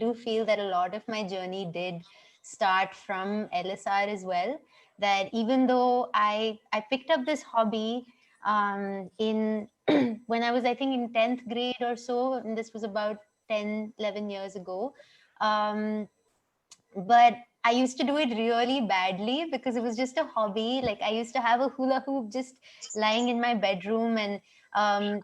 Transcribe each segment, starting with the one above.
do feel that a lot of my journey did start from LSR as well. That even though I picked up this hobby in when I was, I think, in 10th grade or so, and this was about 10, 11 years ago. Um, but I used to do it really badly because it was just a hobby. Like, I used to have a hula hoop just lying in my bedroom, and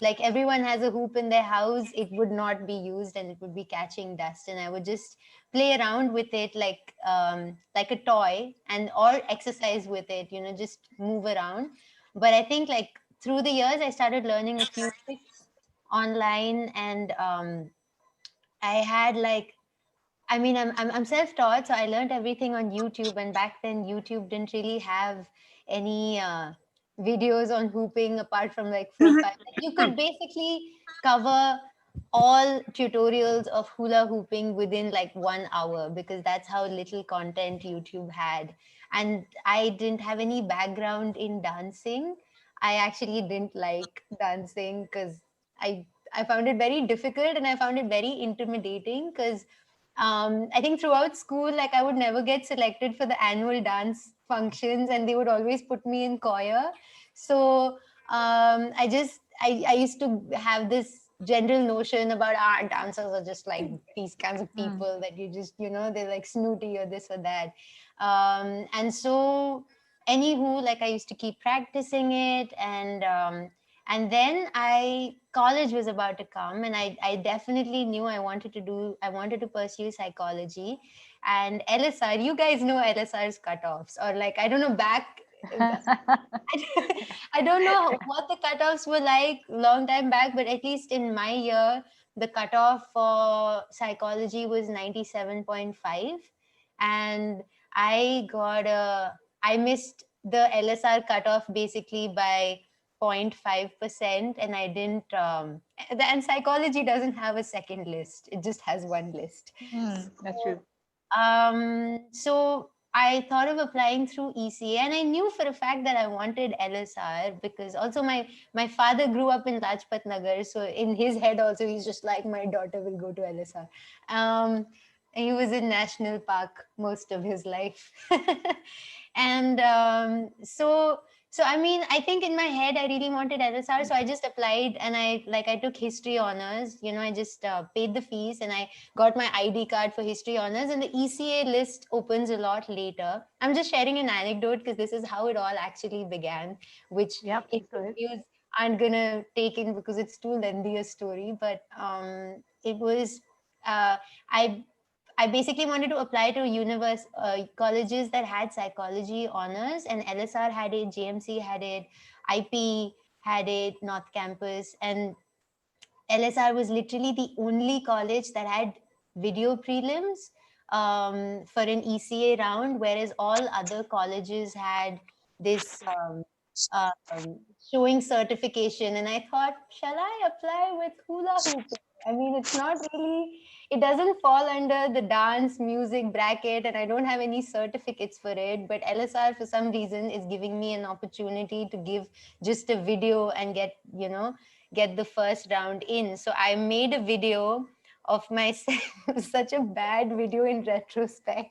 like everyone has a hoop in their house, it would not be used and it would be catching dust, and I would just play around with it like a toy, and or exercise with it, just move around. But I think, like, through the years I started learning a few tricks online, and I had like, I mean, I'm self-taught, so I learned everything on YouTube. And back then, YouTube didn't really have any videos on hooping apart from like four, five. Like, you could basically cover all tutorials of hula hooping within like 1 hour, because that's how little content YouTube had. And I didn't have any background in dancing. I actually didn't like dancing because I found it very difficult, and I found it very intimidating because I think throughout school, like, I would never get selected for the annual dance functions, and they would always put me in choir. So I used to have this general notion about dancers are just like these kinds of people that you just, they're like snooty or this or that. And so, anywho, like, I used to keep practicing it, and then college was about to come, and I definitely knew I wanted to pursue psychology. And LSR, you guys know LSR's cutoffs, or like, I don't know, I don't know what the cutoffs were like long time back, but at least in my year, the cutoff for psychology was 97.5. And I missed the LSR cutoff basically by 0.5%, and I didn't and psychology doesn't have a second list, it just has one list. That's true. So I thought of applying through ECA, and I knew for a fact that I wanted LSR because also my father grew up in Lajpat Nagar, so in his head also he's just like, my daughter will go to LSR. He was in National Park most of his life. And so I mean, I think in my head I really wanted LSR, so I just applied, and I took history honors. I just paid the fees, and I got my ID card for history honors. And the ECA list opens a lot later. I'm just sharing an anecdote because this is how it all actually began, which Yep. interviews aren't gonna take in because it's too lengthy a story. But it was I I basically wanted to apply to colleges that had psychology honors, and LSR had it, JMC had it, IP had it, North Campus, and LSR was literally the only college that had video prelims for an ECA round, whereas all other colleges had this showing certification. And I thought, shall I apply with hula hooping? I mean, it's not really, it doesn't fall under the dance music bracket, and I don't have any certificates for it. But LSR, for some reason, is giving me an opportunity to give just a video and get the first round in. So I made a video of myself, such a bad video in retrospect.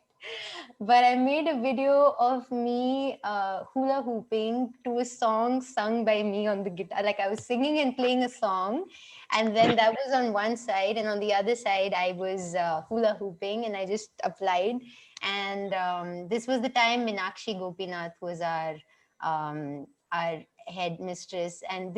But I made a video of me hula hooping to a song sung by me on the guitar. Like, I was singing and playing a song, and then that was on one side, and on the other side, I was hula hooping, and I just applied. And this was the time Meenakshi Gopinath was our headmistress, and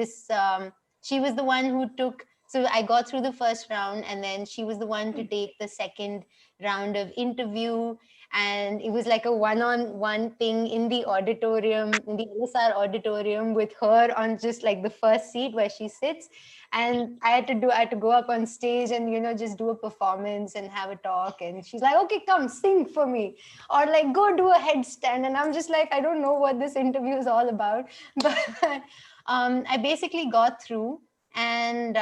she was the one who took. So I got through the first round, and then she was the one to take the second round of interview. And it was like a one-on-one thing in the auditorium, in the LSR auditorium, with her on just like the first seat where she sits. And I had to go up on stage and just do a performance and have a talk. And she's like, okay, come sing for me, or like go do a headstand. And I'm just like, I don't know what this interview is all about. But I basically got through. And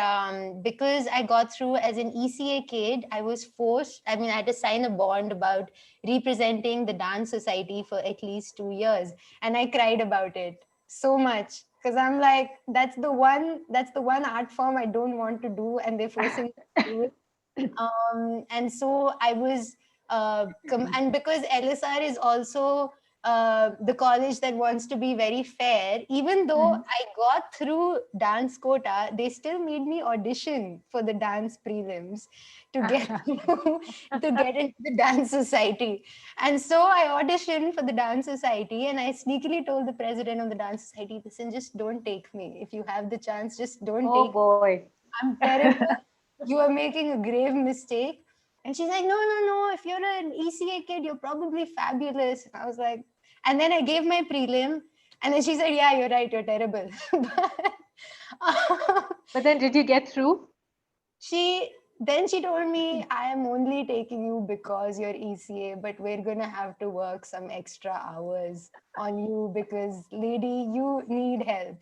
because I got through as an ECA kid, I was forced, I mean, I had to sign a bond about representing the dance society for at least 2 years. And I cried about it so much because I'm like, that's the one art form I don't want to do, and they're forcing me to do it. And so I was, and because LSR is also the college that wants to be very fair, even though I got through dance quota, they still made me audition for the dance prelims to get to get into the dance society. And so I auditioned for the dance society, and I sneakily told the president of the dance society, listen, just don't take me. If you have the chance, just don't Oh take me. boy. I'm terrible. You are making a grave mistake. And she's like, no, no, no. If you're an ECA kid, you're probably fabulous. And I was like, and then I gave my prelim. And then she said, yeah, you're right. You're terrible. But, But then did you get through? she then she told me, I am only taking you because you're ECA, but we're gonna have to work some extra hours on you because lady, you need help.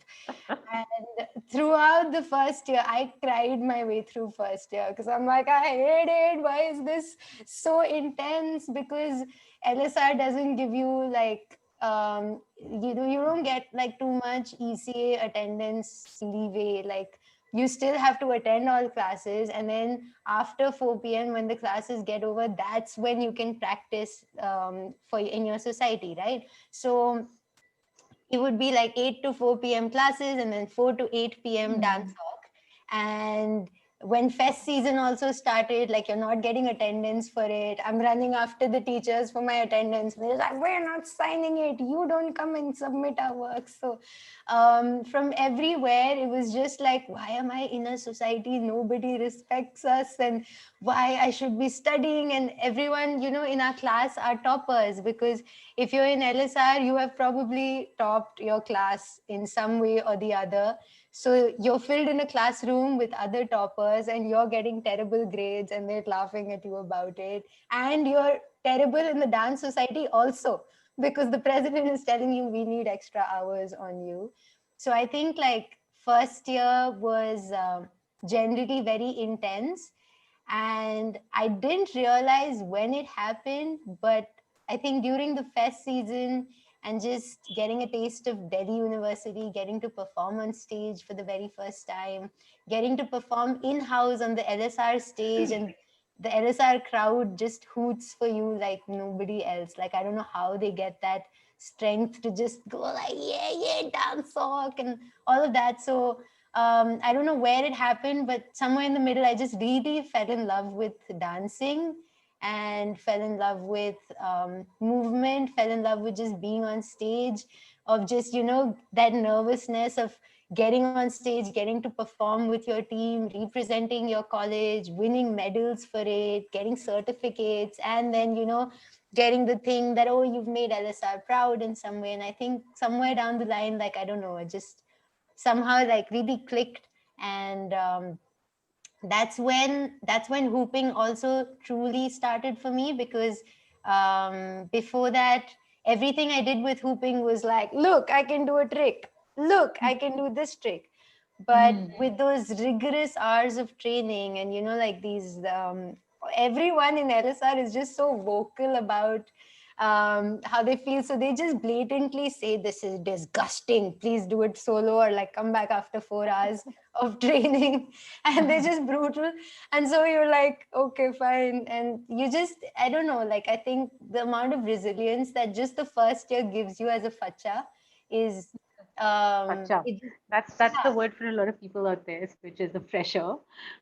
And throughout the first year, I cried my way through first year because I'm like, I hate it. Why is this so intense? Because LSR doesn't give you like you don't get like too much ECA attendance leeway. Like you still have to attend all classes, and then after 4 p.m. when the classes get over, that's when you can practice for in your society, right? So it would be like 8 to 4 p.m. classes and then 4 to 8 p.m. dance talk. And when fest season also started, like you're not getting attendance for it. I'm running after the teachers for my attendance. They're like, we're not signing it. You don't come and submit our work. So from everywhere, it was just like, why am I in a society? Nobody respects us, and why I should be studying. And everyone, in our class are toppers, because if you're in LSR, you have probably topped your class in some way or the other. So you're filled in a classroom with other toppers and you're getting terrible grades and they're laughing at you about it. And you're terrible in the dance society also, because the president is telling you we need extra hours on you. So I think like first year was generally very intense, and I didn't realize when it happened, but I think during the fest season and just getting a taste of Delhi University, getting to perform on stage for the very first time, getting to perform in-house on the LSR stage, and the LSR crowd just hoots for you like nobody else. Like I don't know how they get that strength to just go like yeah, yeah, dance talk and all of that. So I don't know where it happened, but somewhere in the middle, I just really fell in love with dancing and fell in love with movement, fell in love with just being on stage, of just, that nervousness of getting on stage, getting to perform with your team, representing your college, winning medals for it, getting certificates, and then, getting the thing that, oh, you've made LSR proud in some way. And I think somewhere down the line, like, I don't know, it just somehow like really clicked. And that's when hooping also truly started for me, because before that, everything I did with hooping was like, look, I can do a trick, look, I can do this trick. But with those rigorous hours of training, and like these everyone in LSR is just so vocal about how they feel, so they just blatantly say, this is disgusting, please do it solo, or like come back after 4 hours of training. And they're just brutal. And so you're like, okay, fine. And you just, I don't know, like I think the amount of resilience that just the first year gives you as a facha is Acha. it, That's the yeah, word for a lot of people out there, which is a fresher.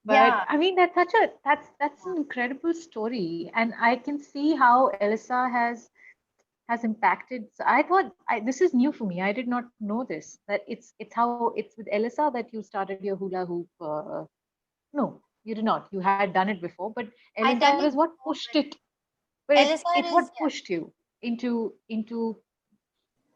But yeah. I mean, that's an incredible story, and I can see how Elsa has impacted. So I thought this is new for me. I did not know this. That it's with Elsa that you started your hula hoop. No, you did not. You had done it before, but I'd Elsa done is it what before, pushed but it. But LSR it's is, what pushed you into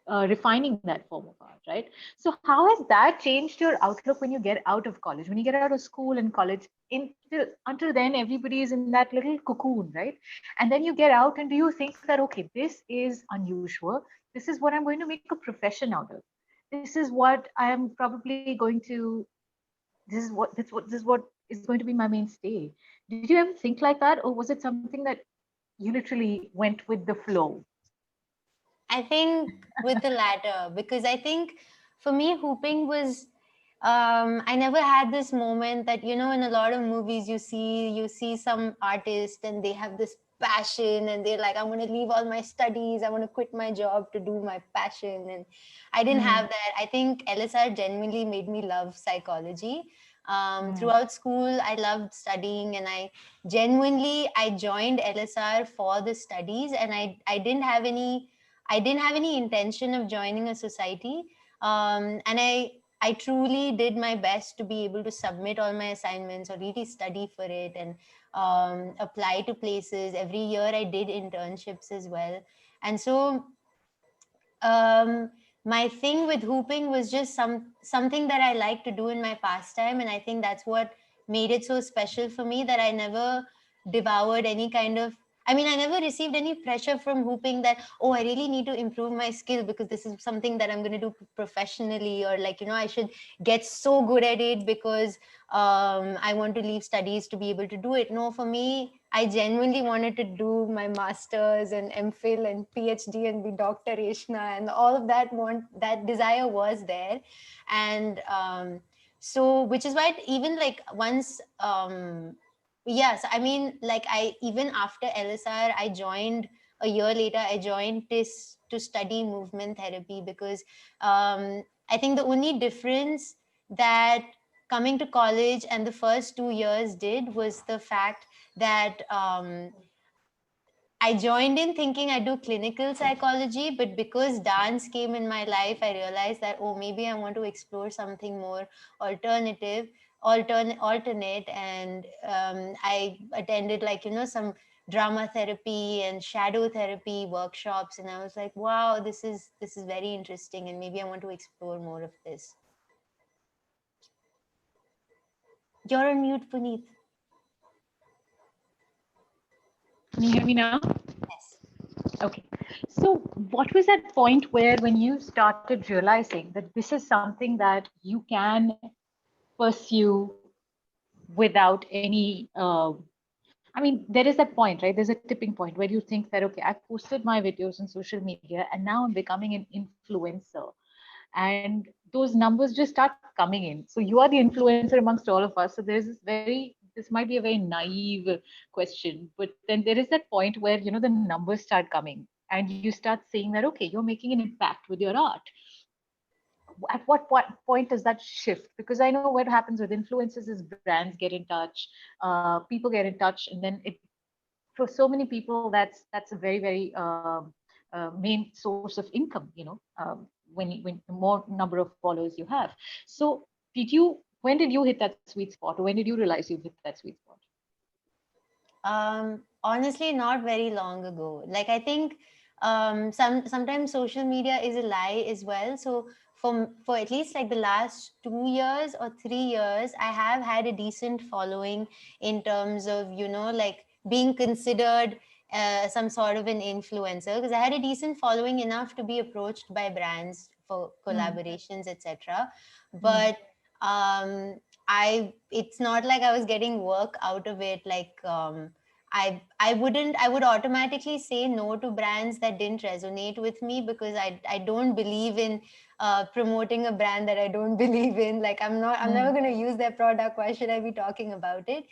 refining that form of art, right? So how has that changed your outlook when you get out of college? When you get out of school and college, until then, everybody is in that little cocoon, right? And then you get out, and do you think that okay, this is unusual? This is what I'm going to make a profession out of. This is what I am probably going to. This is what is going to be my mainstay. Did you ever think like that, or was it something that you literally went with the flow? I think with the latter, because I think for me, hooping was, I never had this moment that, in a lot of movies you see some artist and they have this passion and they're like, I'm going to leave all my studies, I want to quit my job to do my passion. And I didn't Mm, have that. I think LSR genuinely made me love psychology. mm, Throughout school, I loved studying, and I joined LSR for the studies, and I didn't have any intention of joining a society. And I truly did my best to be able to submit all my assignments or really study for it, and apply to places. Every year I did internships as well. And so, um, my thing with hooping was just something that I like to do in my pastime, and I think that's what made it so special for me, that I never devoured any kind of. I mean, I never received any pressure from hooping that, oh, I really need to improve my skill because this is something that I'm going to do professionally, or like, I should get so good at it because I want to leave studies to be able to do it. No, for me, I genuinely wanted to do my masters and MPhil and PhD and be Dr. Eshna, and all of that desire was there. And so, which is why even like once, yes, I mean, like I even after LSR, I joined a year later. I joined this to study movement therapy because I think the only difference that coming to college and the first 2 years did was the fact that I joined in thinking I do clinical psychology, but because dance came in my life, I realized that, oh, maybe I want to explore something more alternative, alternate, and I attended like some drama therapy and shadow therapy workshops, and I was like, wow, this is very interesting, and maybe I want to explore more of this. You're on mute, Puneet. can you hear me now? Yes. Okay. So, what was that point where when you started realizing that this is something that you can pursue without any I mean, there is that point, right? There's a tipping point where you think that, okay, I've posted my videos on social media and now I'm becoming an influencer. And those numbers just start coming in. So you are the influencer amongst all of us. So this might be a very naive question, but then there is that point where, the numbers start coming and you start saying that, okay, you're making an impact with your art. At what point does that shift? Because I know what happens with influencers is brands get in touch, people get in touch, and then it for so many people that's a very very main source of income, when the more number of followers you have. So when did you hit that sweet spot, or when did you realize you hit that sweet spot? Honestly, not very long ago. Like I think sometimes social media is a lie as well. So for at least like the last 2 years or 3 years, I have had a decent following in terms of like being considered some sort of an influencer, because I had a decent following enough to be approached by brands for Hmm. collaborations, etc. Hmm. But I it's not like I was getting work out of it. Like I would automatically say no to brands that didn't resonate with me, because I don't believe in promoting a brand that I don't believe in. Like I'm never Hmm. going to use their product. Why should I be talking about it?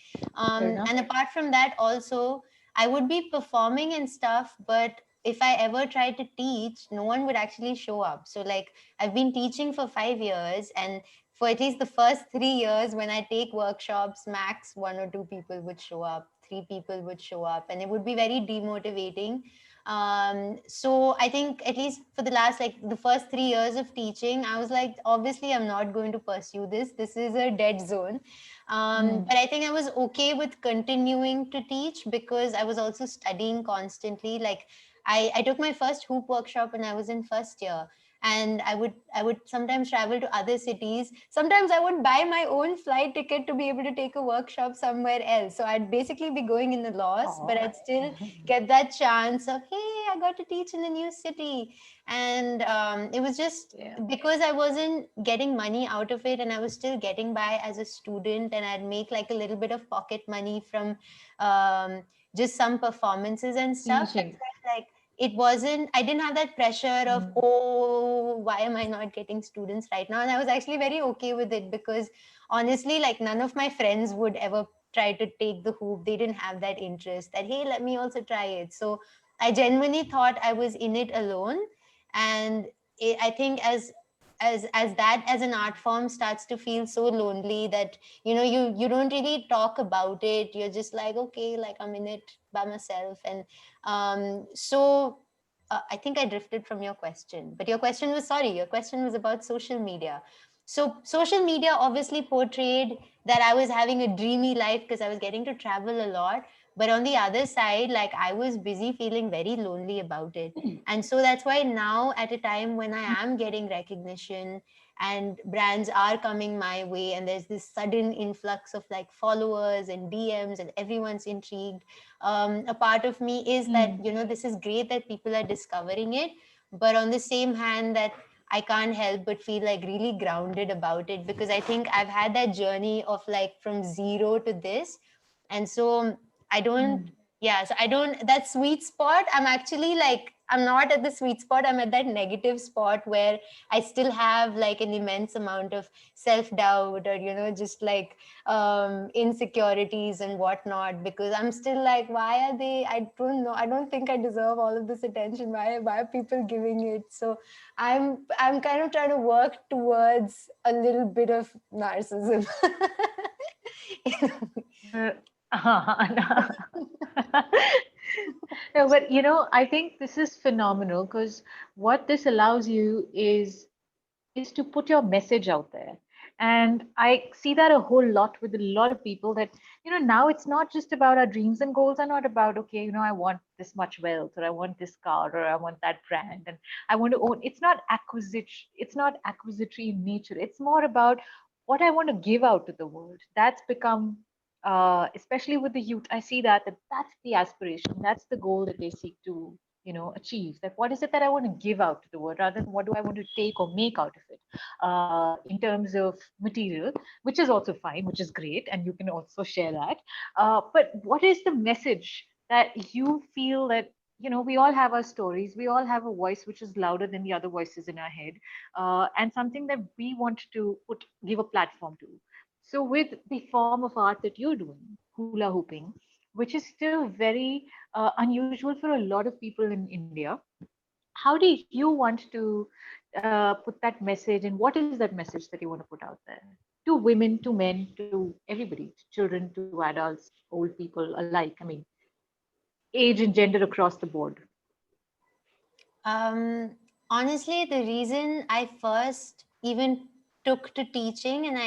Fair enough. And apart from that, also I would be performing and stuff, but if I ever tried to teach, no one would actually show up. So like I've been teaching for 5 years, and for at least the first 3 years, when I take workshops, max one or two people would show up, three people would show up, and it would be very demotivating. So I think at least for the last, like the first 3 years of teaching, I was like, obviously I'm not going to pursue this. This is a dead zone. Hmm. But I think I was okay with continuing to teach because I was also studying constantly. Like I took my first hoop workshop when I was in first year, and I would sometimes travel to other cities. Sometimes I would buy my own flight ticket to be able to take a workshop somewhere else, so I'd basically be going in the loss, but Oh. I'd still get that chance of, hey, I got to teach in a new city. And it was just Yeah. because I wasn't getting money out of it, and I was still getting by as a student, and I'd make like a little bit of pocket money from um, just some performances and stuff. I Teaching. felt like I didn't have that pressure of, Mm. oh, why am I not getting students right now? And I was actually very okay with it, because honestly, like, none of my friends would ever try to take the hoop. They didn't have that interest that, hey, let me also try it. So I genuinely thought I was in it alone. And I think as an art form starts to feel so lonely, that you don't really talk about it. You're just like, okay, like, I'm in it by myself. And so I think I drifted from your question, but your question was about social media. So social media obviously portrayed that I was having a dreamy life because I was getting to travel a lot. But on the other side, like, I was busy feeling very lonely about it. And so that's why now, at a time when I am getting recognition and brands are coming my way, and there's this sudden influx of like followers and DMs and everyone's intrigued, a part of me is that, Mm. this is great that people are discovering it. But on the same hand, that I can't help but feel like really grounded about it, because I think I've had that journey of like from zero to this. And so I don't, Mm. yeah, so I don't, that sweet spot, I'm actually like, I'm not at the sweet spot. I'm at that negative spot where I still have like an immense amount of self doubt, or, just like insecurities and whatnot, because I'm still like, why are they? I don't know. I don't think I deserve all of this attention. Why are people giving it? So I'm kind of trying to work towards a little bit of narcissism. Uh, No, but I think this is phenomenal because what this allows you is to put your message out there. And I see that a whole lot with a lot of people that, now it's not just about our dreams and goals are not about, okay, I want this much wealth or I want this car or I want that brand and I want to own. It's not acquisitory in nature. It's more about what I want to give out to the world. That's become especially with the youth, I see that that's the aspiration, that's the goal that they seek to achieve. That what is it that I want to give out to the world rather than what do I want to take or make out of it in terms of material, which is also fine, which is great, and you can also share that. But what is the message that you feel that we all have our stories, we all have a voice which is louder than the other voices in our head, and something that we want to give a platform to. So with the form of art that you're doing, hula hooping, which is still very unusual for a lot of people in India, how do you want to put that message, and what is that message that you want to put out there to women, to men, to everybody, to children, to adults, old people alike? I mean, age and gender across the board. Um, Honestly, the reason I first even took to teaching, and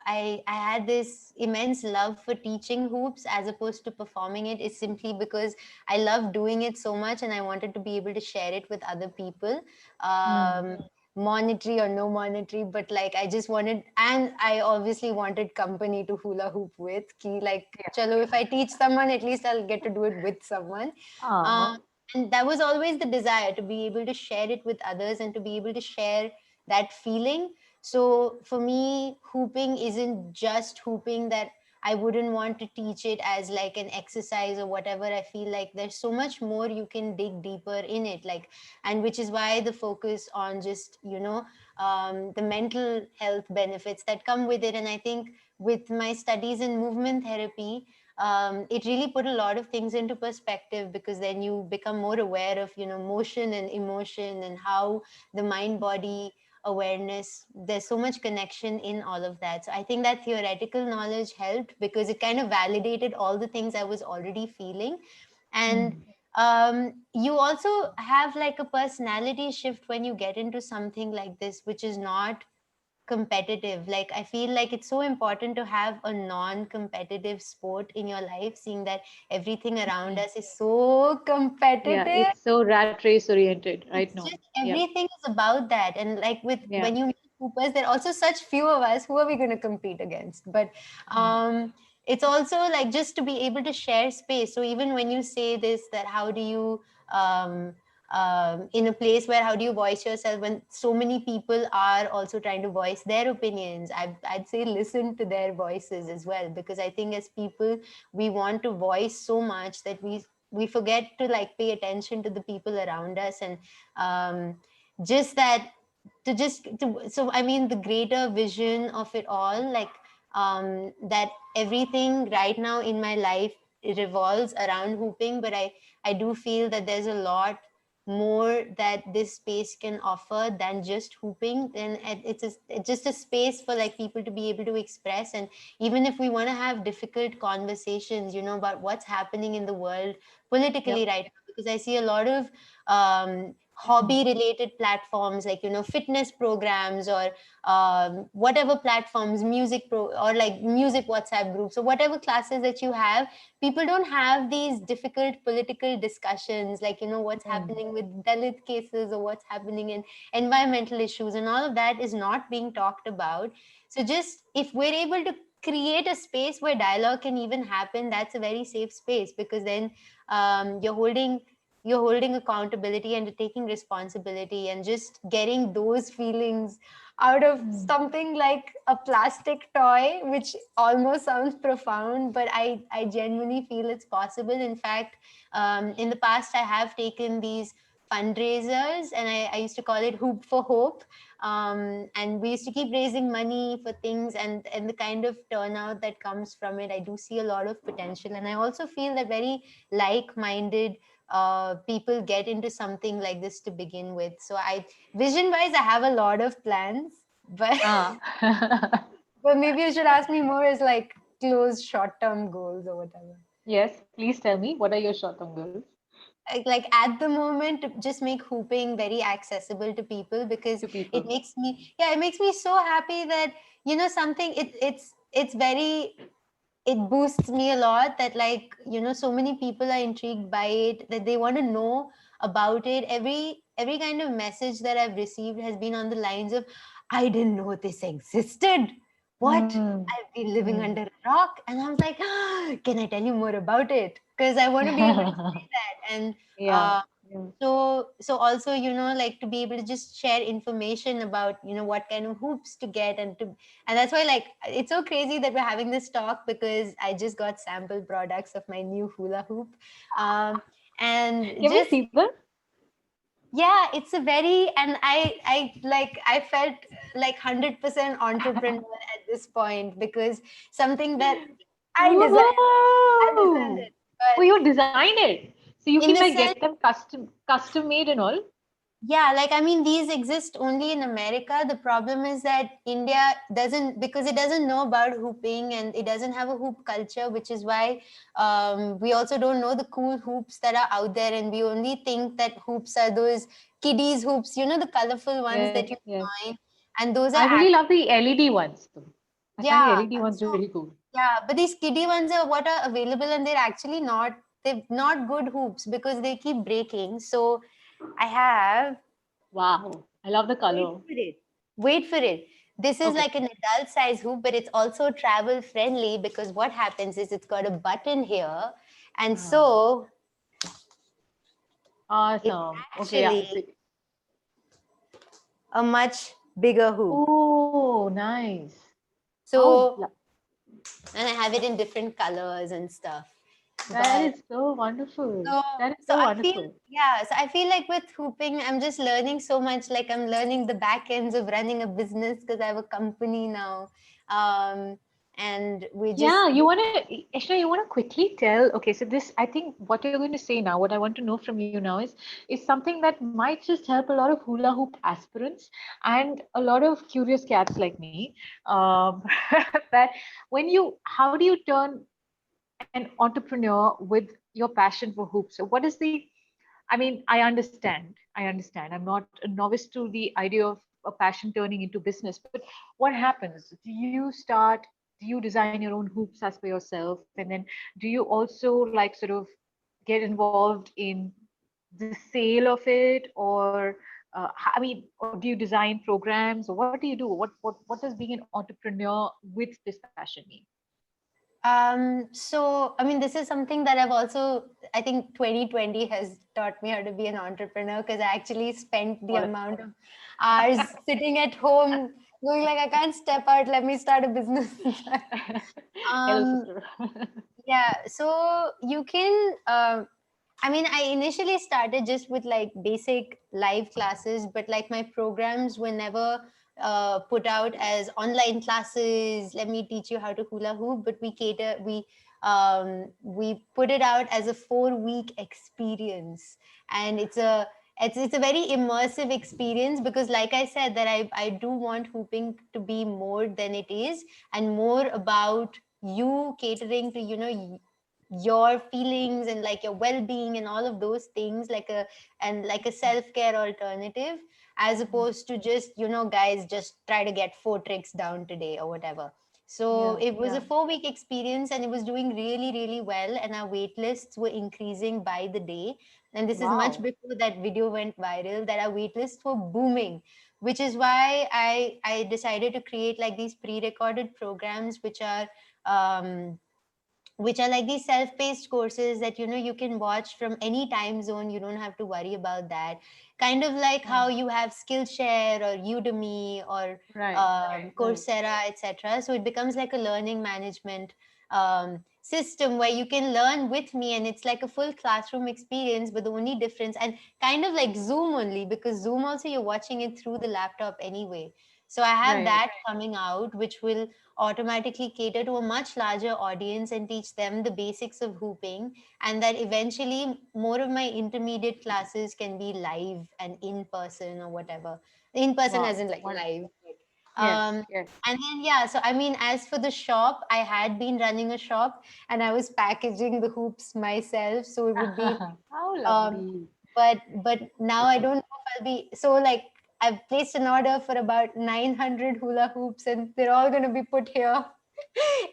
I had this immense love for teaching hoops as opposed to performing it, is simply because I love doing it so much, and I wanted to be able to share it with other people. Mm. Monetary or no monetary, but like, I just wanted, and I obviously wanted company to hula hoop with. Ki, like, Yeah. chalo, if I teach someone, at least I'll get to do it with someone. Ah. Um, and that was always the desire, to be able to share it with others and to be able to share that feeling. So for me, hooping isn't just hooping, that I wouldn't want to teach it as like an exercise or whatever. I feel like there's so much more you can dig deeper in it, like, and which is why the focus on just, the mental health benefits that come with it. And I think with my studies in movement therapy, it really put a lot of things into perspective, because then you become more aware of, motion and emotion, and how the mind body awareness, there's so much connection in all of that. So I think that theoretical knowledge helped, because it kind of validated all the things I was already feeling. And Mm. you also have like a personality shift when you get into something like this, which is not competitive. Like, I feel like it's so important to have a non-competitive sport in your life, seeing that everything around us is so Yeah, competitive. it's so rat race oriented right It's now. just Yeah. everything is about that. And like, with Yeah. when you meet hoopers, there are also such few of us. Who are we going to compete against? But Mm. it's also like, just to be able to share space. So even when you say this, that how do you um, in a place where, how do you voice yourself when so many people are also trying to voice their opinions? I'd say listen to their voices as well, because I think as people, we want to voice so much that we forget to like pay attention to the people around us, and um, just that so I mean the greater vision of it all, like that everything right now in my life revolves around hooping, but I do feel that there's a lot more that this space can offer than just hooping. And it's just a space for like people to be able to express. And even if we want to have difficult conversations, you know, about what's happening in the world politically Yep. right now, because I see a lot of hobby related platforms, like, you know, fitness programs, or whatever platforms, or like music WhatsApp groups, or whatever classes that you have. People don't have these difficult political discussions, like, you know, what's Mm. happening with Dalit cases, or what's happening in environmental issues, and all of that is not being talked about. So just if we're able to create a space where dialogue can even happen, that's a very safe space, because then you're holding accountability and taking responsibility, and just getting those feelings out of Mm. something like a plastic toy, which almost sounds profound, but I genuinely feel it's possible. In fact, in the past, I have taken these fundraisers, and I used to call it Hoop for Hope. And we used to keep raising money for things, and the kind of turnout that comes from it, I do see a lot of potential. And I also feel that very like-minded people get into something like this to begin with. So vision wise, I have a lot of plans, but Ah. but maybe you should ask me more as like close short term goals or whatever. Yes, please tell me, what are your short-term goals Like at the moment, to just make hooping very accessible to people, because to it people? makes me, yeah, it makes me so happy that, you know, something, it's very, it boosts me a lot that, like, you know, so many people are intrigued by it, that they want to know about it. Every kind of message that I've received has been on the lines of, I didn't know this existed. What? Mm. I've been living Mm. under a rock. And I was like, can I tell you more about it? Because I want to be able to say that. And Yeah. uh, Yeah. so also, you know, like to be able to just share information about, you know, what kind of hoops to get, and that's why, like, it's so crazy that we're having this talk, because I just got sample products of my new hula hoop. um and Can we just, see them? yeah, it's a very, and I felt like 100% entrepreneur at this point, because something that I designed I designed Whoa! it, Oh, but you design it. So you in can the like sense, get them custom made and all. yeah, like, I mean, these exist only in America. The problem is that India doesn't, because it doesn't know about hooping, and it doesn't have a hoop culture, which is why we also don't know the cool hoops that are out there. And we only think that hoops are those kiddies hoops, you know, the colorful ones Yes, that you yes. join. And those I are really love the LED ones though. I find the yeah. LED ones So, really cool. yeah, but these kiddie ones are what are available, and they're not good hoops, because they keep breaking. So I have, Wow. I love the wait color. for it. Wait for it. This is Okay. like an adult size hoop, but it's also travel friendly, because what happens is it's got a button here. And Ah, so it's awesome. Okay, yeah. actually a much bigger hoop. Oh, nice. Oh, So, and I have it in different colors and stuff. that But is so wonderful. so, That is so so I feel, wonderful. yeah, so I feel like with hooping, I'm just learning so much. Like, I'm learning the back ends of running a business, because I have a company now. Um, and we just, Yeah, you want to, Eshna, you want to quickly tell. Okay, so this, I think what you're going to say now, what I want to know from you now is something that might just help a lot of hula hoop aspirants and a lot of curious cats like me. Um, that how do you turn an entrepreneur with your passion for hoops? So what is the, I mean, I understand. I understand. I'm not a novice to the idea of a passion turning into business. But what happens? Do you design your own hoops as per yourself? And then do you also like sort of get involved in the sale of it? Or, I mean, or do you design programs? Or what do you do? What does being an entrepreneur with this passion mean? so I mean, this is something that I think 2020 has taught me how to be an entrepreneur, because I actually spent the Got it. amount of hours sitting at home going like, I can't step out, let me start a business. Hello, um, sister. yeah, so you can. I mean, I initially started just with like basic live classes, but like my programs were never put out as online classes. Let me teach you how to hula hoop, but we put it out as a 4 week experience, and it's a very immersive experience because, like I said, that I do want hooping to be more than it is, and more about you catering to your feelings and like your well-being and all of those things, like a self-care alternative, as opposed to just guys, just try to get 4 tricks down today or whatever. So Yeah, it was a yeah. 4 week experience, and it was doing really, really well, and our wait lists were increasing by the day. And this is much Wow. before that video went viral, that our wait lists were booming, which is why I decided to create like these pre-recorded programs, which are like these self-paced courses that you can watch from any time zone. You don't have to worry about that, kind of like Yeah. how you have Skillshare or Udemy or Right, right. Coursera, etc. So it becomes like a learning management system where you can learn with me, and it's like a full classroom experience. But the only difference, and kind of like Zoom only, because Zoom also you're watching it through the laptop anyway. So I have Right. that coming out, which will automatically cater to a much larger audience and teach them the basics of hooping. And that eventually more of my intermediate classes can be live and in person or whatever. In person as Wow. in like Wonderful. live. Yes, um yes. and then, yeah, so I mean, as for the shop, I had been running a shop, and I was packaging the hoops myself, so it would be How um lovely. but now I don't know if I'll be, so like, I've placed an order for about 900 hula hoops, and they're all going to be put here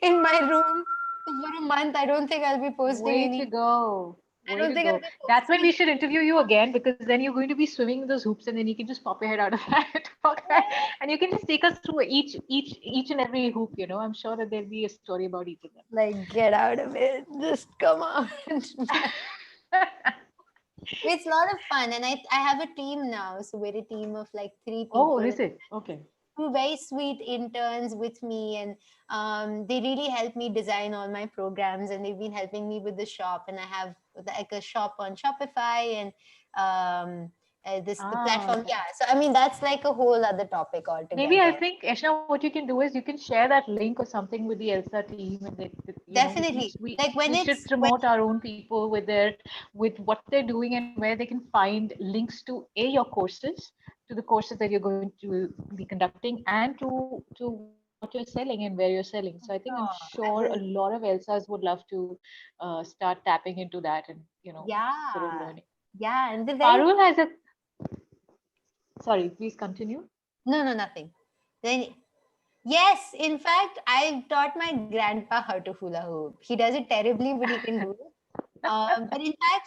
in my room for a month. I don't think I'll be posting Way to any. go. I Way don't to think I'll go. be That's when posting we should interview you again because then you're going to be swimming in those hoops and then you can just pop your head out of that. Okay. And you can just take us through each and every hoop, you know. I'm sure that there'll be a story about each of like, get out of it. Just come on. them. It's a lot of fun, and I have a team now. So we're a team of like three Oh, people, is it? Okay. two very sweet interns with me, and they really help me design all my programs, and they've been helping me with the shop, and I have like a shop on Shopify, and this the Ah, platform. okay. Yeah, so I mean, that's like a whole other topic Maybe I altogether. think, Eshna, what you can do is you can share that link or something with the ELSA team, and you know, Definitely, like we should when promote our own people with what they're doing and where they can find links to your courses, to the courses that you're going to be conducting, and to what you're selling and where you're selling. So I think I'm sure a I lot will. of ELSAs would love to start tapping into that and sort of Yeah, learning. yeah, and the very Parul has a sorry, please continue. no, nothing. Then yes, in fact, I taught my grandpa how to hula hoop. He does it terribly, but he can do it. But in fact,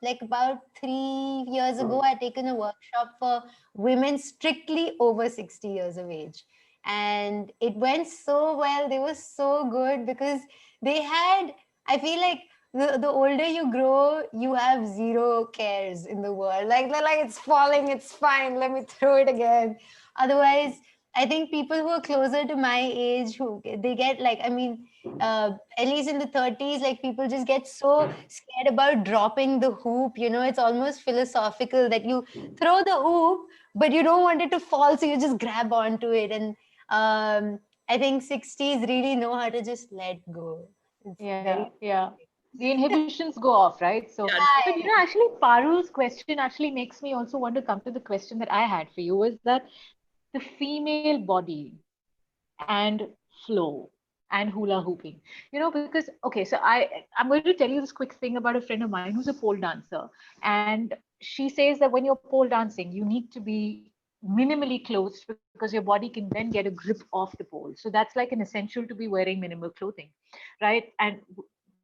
like about 3 years ago, I taken a workshop for women strictly over 60 years of age, and it went so well. They were so good because they had. I feel like the older you grow, you have zero cares in the world. Like they're like, it's falling, it's fine. Let me throw it again. Otherwise, I think people who are closer to my age, who they get like, I mean, at least in the 30s, like people just get so scared about dropping the hoop. It's almost philosophical that you throw the hoop, but you don't want it to fall, so you just grab onto it. And I think 60s really know how to just let go. It's Yeah, very yeah. The inhibitions go off, right? So, but right. actually, Parul's question actually makes me also want to come to the question that I had for you is that the female body and flow and hula hooping, because, okay, so I'm going to tell you this quick thing about a friend of mine who's a pole dancer. And she says that when you're pole dancing, you need to be minimally clothed because your body can then get a grip off the pole. So that's like an essential to be wearing minimal clothing, right? And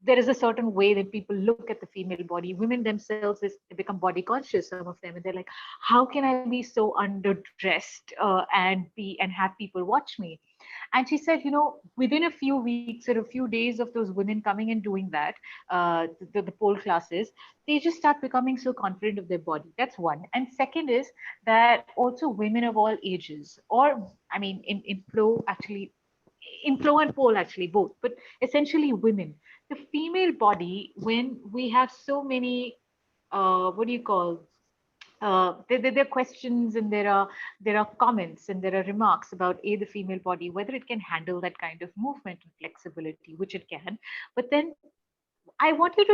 there is a certain way that people look at the female body. Women themselves they become body conscious, some of them, and they're like, how can I be so underdressed and have people watch me? And she said, within a few weeks or a few days of those women coming and doing that, the pole classes, they just start becoming so confident of their body. That's one. And second is that also women of all ages, or I mean, in flow actually, in flow and pole actually both, but essentially women. the female body, when we have so many, what do you call, there are questions, and there are comments, and there are remarks about the female body, whether it can handle that kind of movement and flexibility, which it can. But then I want you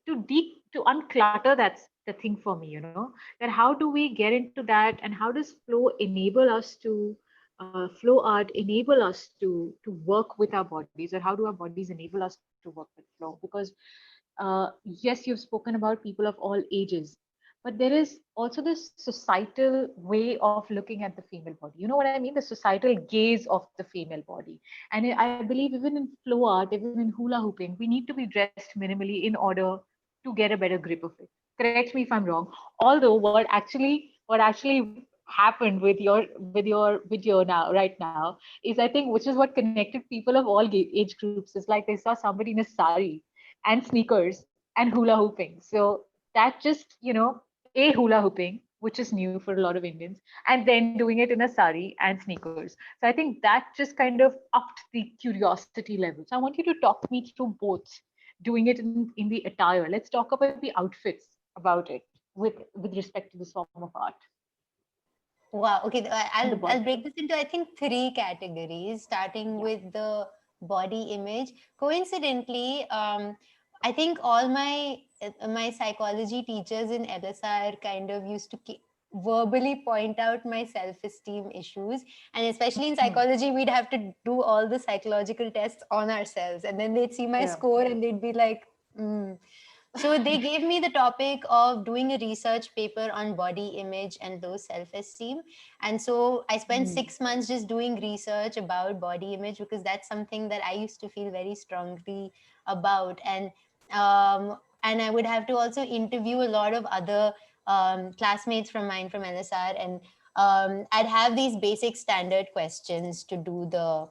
to unclutter the thing for me, that how do we get into that, and how does flow enable us to flow art enable us to work with our bodies, or how do our bodies enable us to work with flow? Because yes, you've spoken about people of all ages, but there is also this societal way of looking at the female body. You know what I mean? The societal gaze of the female body. And I believe even in flow art, even in hula hooping, we need to be dressed minimally in order to get a better grip of it. Correct me if I'm wrong. Although what actually happened with your now right now is, I think, which is what connected people of all age groups, is like they saw somebody in a sari and sneakers and hula hooping. So that just, a hula hooping, which is new for a lot of Indians, and then doing it in a sari and sneakers. So I think that just kind of upped the curiosity level. So I want you to talk me through both, doing it in the attire. Let's talk about the outfits about it with respect to this form of art Wow. Okay. and the I'll body. break this into, I think, three categories, starting Yeah. with the body image. Coincidentally, I think all my psychology teachers in LSR kind of used to verbally point out my self-esteem issues, and especially in Hmm. psychology, we'd have to do all the psychological tests on ourselves, and then they'd see my Yeah. score and they'd be like, mm. So they gave me the topic of doing a research paper on body image and low self-esteem. And so I spent Hmm. 6 months just doing research about body image, because that's something that I used to feel very strongly about. And I would have to also interview a lot of other classmates from mine from LSR, and I'd have these basic standard questions to do the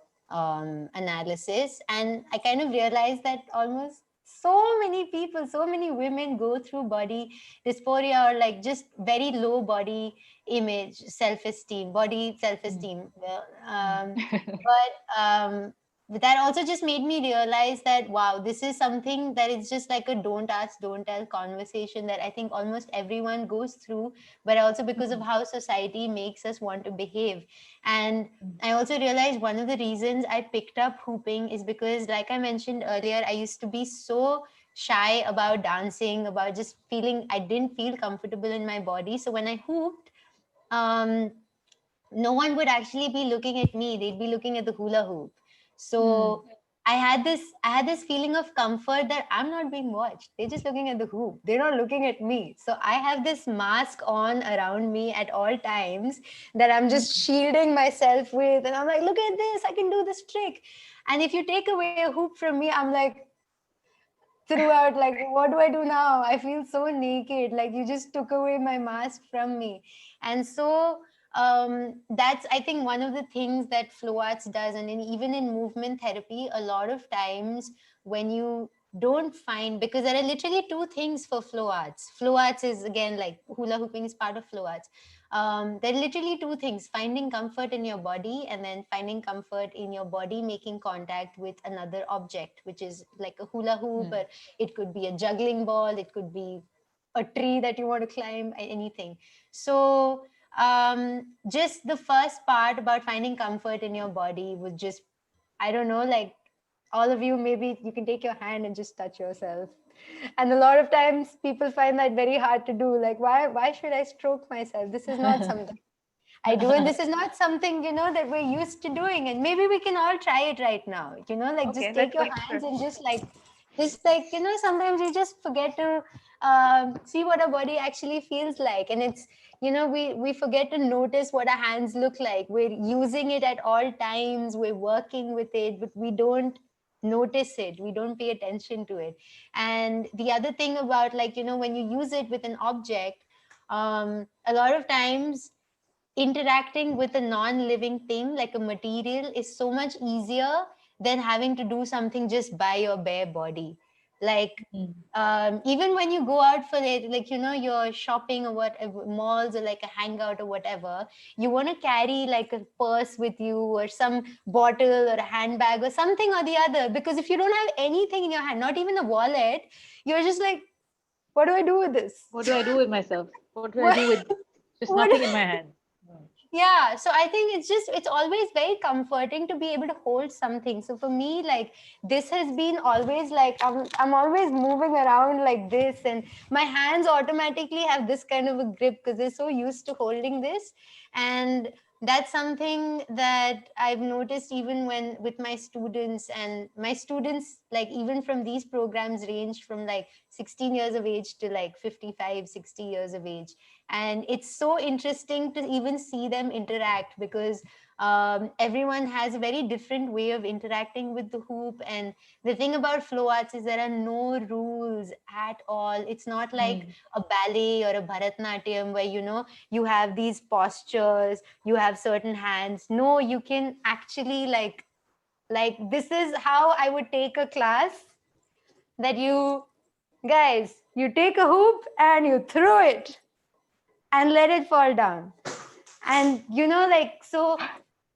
analysis. And I kind of realized that almost so many people, so many women go through body dysphoria, or like just very low body image, self-esteem, body Hmm. self-esteem. Hmm. But that also just made me realize that, wow, this is something that is just like a don't ask, don't tell conversation that I think almost everyone goes through, but also because of Hmm. how society makes us want to behave. And Hmm. I also realized one of the reasons I picked up hooping is because, like I mentioned earlier, I used to be so shy about dancing, about just feeling I didn't feel comfortable in my body. So when I hooped, um, no one would actually be looking at me. They'd be looking at the hula hoop. Hmm. So I had this feeling of comfort that I'm not being watched. They're just looking at the hoop. They're not looking at me. So I have this mask on around me at all times that I'm just Hmm. shielding myself with. And I'm like, look at this, I can do this trick. And if you take away a hoop from me, I'm like, throughout, like, what do I do now? I feel so naked, like you just took away my mask from me. And so that's, I think, one of the things that flow arts does. And even in movement therapy, a lot of times when you don't find, because there are literally two things for flow arts. Flow arts is, again, like hula hooping is part of flow arts. There are literally two things: finding comfort in your body, and then finding comfort in your body making contact with another object, which is like a hula hoop, Hmm. or it could be a juggling ball, it could be a tree that you want to climb, anything. So just the first part about finding comfort in your body was just, I don't know, like, all of you, maybe you can take your hand and just touch yourself. And a lot of times people find that very hard to do. Like, why should I stroke myself? This is not something I do, and this is not something, that we're used to doing. And maybe we can all try it right now. Like, Okay, just let's take your go. hands and just like, sometimes we just forget to see what our body actually feels like. And it's, we forget to notice what our hands look like. We're using it at all times, we're working with it, but we don't notice it, we don't pay attention to it. And the other thing about, like, when you use it with an object, a lot of times interacting with a non-living thing like a material is so much easier than having to do something just by your bare body. Like, Mm. even when you go out for it, like, you're shopping or whatever, malls or like a hangout or whatever, you want to carry like a purse with you or some bottle or a handbag or something or the other, because if you don't have anything in your hand, not even a wallet, you're just like, what do I do with this? What do I do with myself? What do I what do with just what nothing in my hand? Mm. Yeah, so I think it's always very comforting to be able to hold something. So for me, like, this has been always like, I'm always moving around like this, and my hands automatically have this kind of a grip because they're so used to holding this. And that's something that I've noticed even when with my students, and my students, like, even from these programs range from like 16 years of age to like 55, 60 years of age. And it's so interesting to even see them interact, because everyone has a very different way of interacting with the hoop. And the thing about flow arts is there are no rules at all. It's not like Mm. a ballet or a Bharatnatyam where, you have these postures, you have certain hands. No, you can actually, like this is how I would take a class, that you guys, you take a hoop and you throw it and let it fall down. And like, so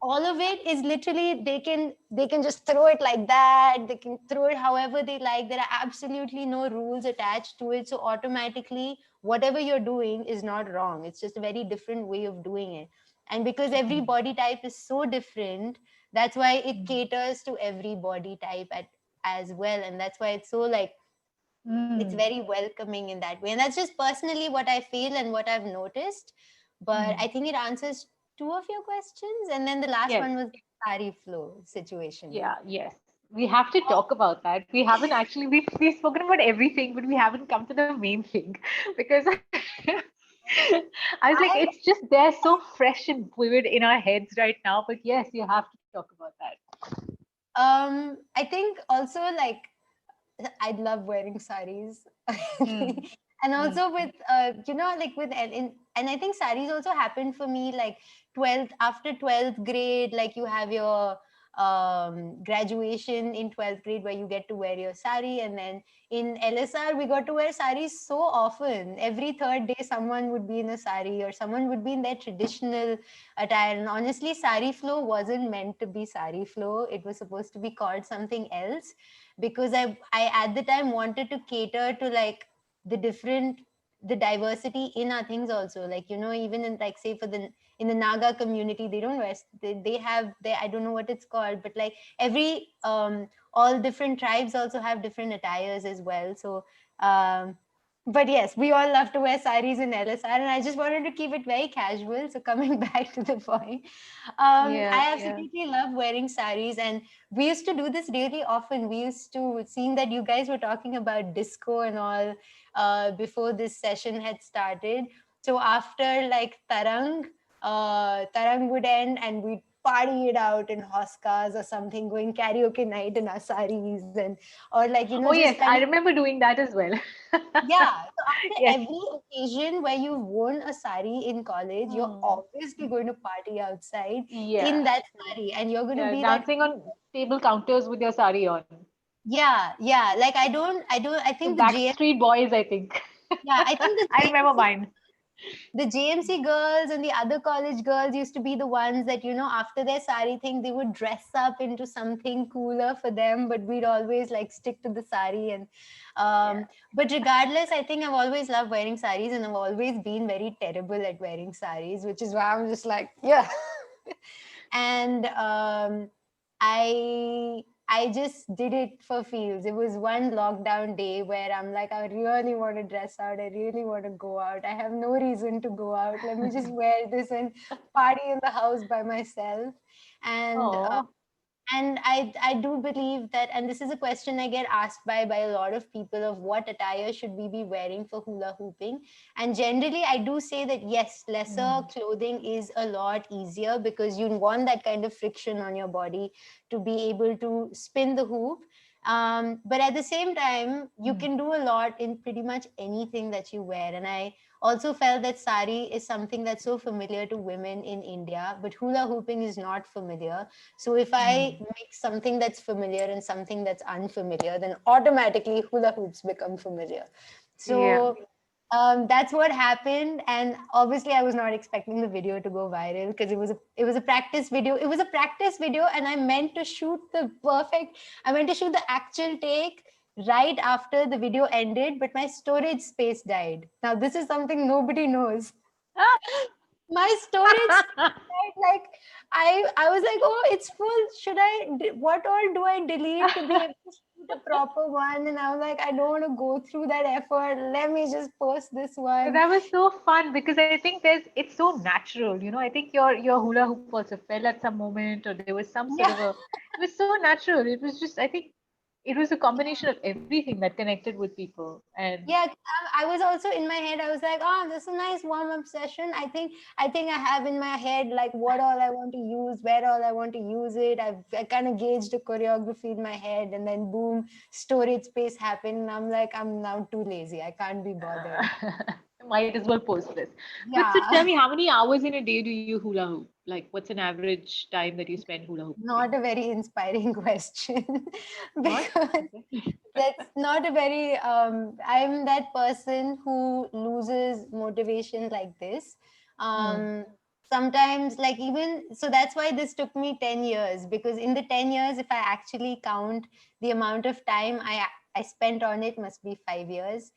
all of it is literally, they can just throw it like that, they can throw it however they like. There are absolutely no rules attached to it, so automatically whatever you're doing is not wrong. It's just a very different way of doing it. And because every Mm. body type is so different, that's why it Mm. caters to every body type as well. And that's why it's so, like, it's Mm. very welcoming in that way. And that's just personally what I feel and what I've noticed. But Mm. I think it answers two of your questions. And then the last Yes. one was the sari flow situation. Yeah. Yes. We have to talk about that. We haven't actually we've spoken about everything, but we haven't come to the main thing because I was like, I it's just there so fresh and vivid in our heads right now. But yes, you have to talk about that. I think also, like, I love wearing saris. Mm. And Mm. also with like with and I think saris also happened for me like 12th, after 12th grade, like you have your graduation in 12th grade where you get to wear your sari. And then in LSR we got to wear saris so often. Every third day someone would be in a sari or someone would be in their traditional attire. And honestly, sari flow wasn't meant to be sari flow. It was supposed to be called something else, because I at the time wanted to cater to like the diversity in our things also. Like, even in, like, say for the in the Naga community, they don't wear, they have, they, I don't know what it's called, but like every all different tribes also have different attires as well. So but yes, we all love to wear saris in LSR, and I just wanted to keep it very casual. So coming back to the point, Yeah. I Yeah. absolutely love wearing saris, and we used to do this really often. We used to, seeing that you guys were talking about disco and all before this session had started. So after like Tarang would end, and we'd party it out in hoskas or something, going karaoke night in our saris, and or like, Oh just yes, kind of, I remember doing that as well. yeah. So after Yes. every occasion where you've worn a sari in college, you're Mm. obviously going to party outside in Yeah. that sari, and you're going to Yeah. be that. Dancing on table counters with your sari on. Yeah, yeah. Like, I The think the JM, Backstreet Boys, I think. yeah, I think the I remember JMC, mine. the JMC girls and the other college girls used to be the ones that, after their sari thing, they would dress up into something cooler for them, but we'd always like stick to the sari. And Yeah. but regardless, I think I've always loved wearing saris, and I've always been very terrible at wearing saris, which is why I'm just like, yeah. And I just did it for feels. It was one lockdown day where I'm like, I really want to dress out. I really want to go out. I have no reason to go out. Let me just wear this and party in the house by myself. And Oh. I do believe that, and this is a question I get asked by a lot of people, of what attire should we be wearing for hula hooping. And generally I do say that yes, lesser Mm. clothing is a lot easier, because you want that kind of friction on your body to be able to spin the hoop. But at the same time, you Mm. can do a lot in pretty much anything that you wear. And I also felt that sari is something that's so familiar to women in India, but hula hooping is not familiar. So if I Mm. mix something that's familiar and something that's unfamiliar, then automatically hula hoops become familiar. Yeah. So that's what happened, and obviously I was not expecting the video to go viral because it was a practice video. It was a practice video, and I meant to shoot the actual take right after the video ended, but my storage space died. Now this is something nobody knows. My storage died. Like I was like, oh, it's full. What all do I delete to be able to shoot a proper one? And I was like, I don't want to go through that effort. Let me just post this But one. that was so fun because I think it's so natural, you know. I think your hula hoop also fell at some moment, or there was some sort of Yeah. a. It was so natural. It was just, I think, it was a combination of everything that connected with people, and Yeah, I was also in my head. I was like, "Oh, this is a nice warm-up session." I think I have in my head like what all I want to use, where all I want to use it. I kind of gauged the choreography in my head, and then boom, storage space happened. And I'm like, I'm now too lazy. I can't be bothered. might as well post this. But so tell Yeah. me, how many hours in a day do you hula hoop? Like, what's an average time that you spend hula hooping? Not a very inspiring question Not? because Okay. that's not a very I'm that person who loses motivation like this. Mm, um Sometimes, like, even so, that's why this took me 10 years, because in the 10 years, if I actually count the amount of time I spent on it, must be 5 years.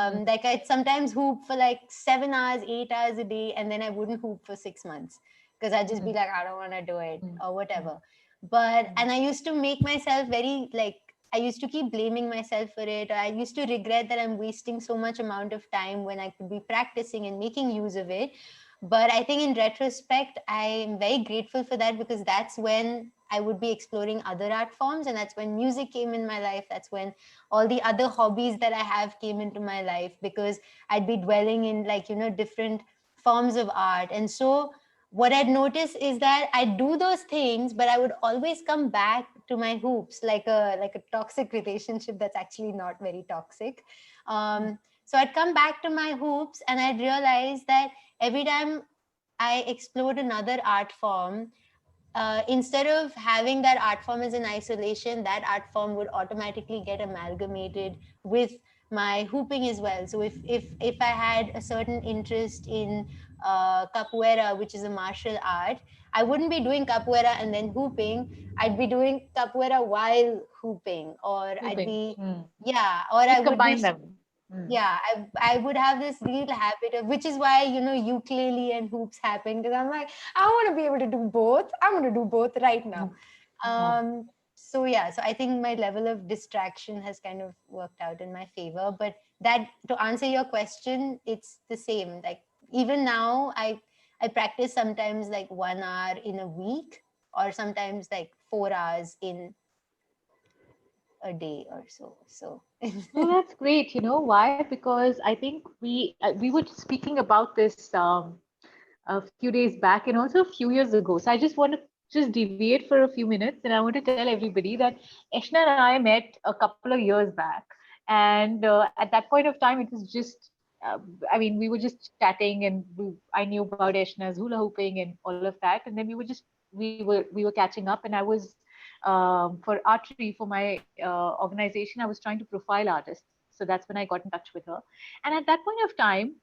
mm, Like, I'd sometimes hoop for like 7 hours, 8 hours a day, and then I wouldn't hoop for 6 months because I'd just be mm, like, I don't want to do it mm, or mm, whatever. But mm, and I used to make myself very, like, I used to keep blaming myself for it. Or I used to regret that I'm wasting so much amount of time when I could be practicing and making use of it. But I think in retrospect, I'm very grateful for that, because that's when I would be exploring other art forms, and that's when music came in my life. That's when all the other hobbies that I have came into my life, because I'd be dwelling in, like, different forms of art. And so what I'd notice is that I do those things, but I would always come back to my hoops, like a toxic relationship that's actually not very toxic. mm, So I'd come back to my hoops, and I'd realize that every time I explored another art form, instead of having that art form as in isolation, that art form would automatically get amalgamated with my hooping as well. So if I had a certain interest in capoeira, which is a martial art, I wouldn't be doing capoeira and then hooping. I'd be doing capoeira while hooping, or I'd hooping. be, Mm. yeah, or I You'd would be, combine them. Mm, yeah, I would have this real habit of, which is why, ukulele and hoops happen, because I'm like, I want to be able to do both. I want to do both right now. mm, mm. So yeah, so I think my level of distraction has kind of worked out in my favor. But that, to answer your question, it's the same. Like, even now, I practice sometimes like 1 hour in a week, or sometimes like 4 hours in a day or so. So No, that's great. You know why? Because I think we were speaking about this a few days back and also a few years ago. So I just want to just deviate for a few minutes, and I want to tell everybody that Eshna and I met a couple of years back, and at that point of time, it was just. I mean, we were just chatting, and I knew about Eshna's hula hooping and all of that, and then we were catching up, and I was for archery for my organization. I was trying to profile artists, so that's when I got in touch with her, and at that point of time,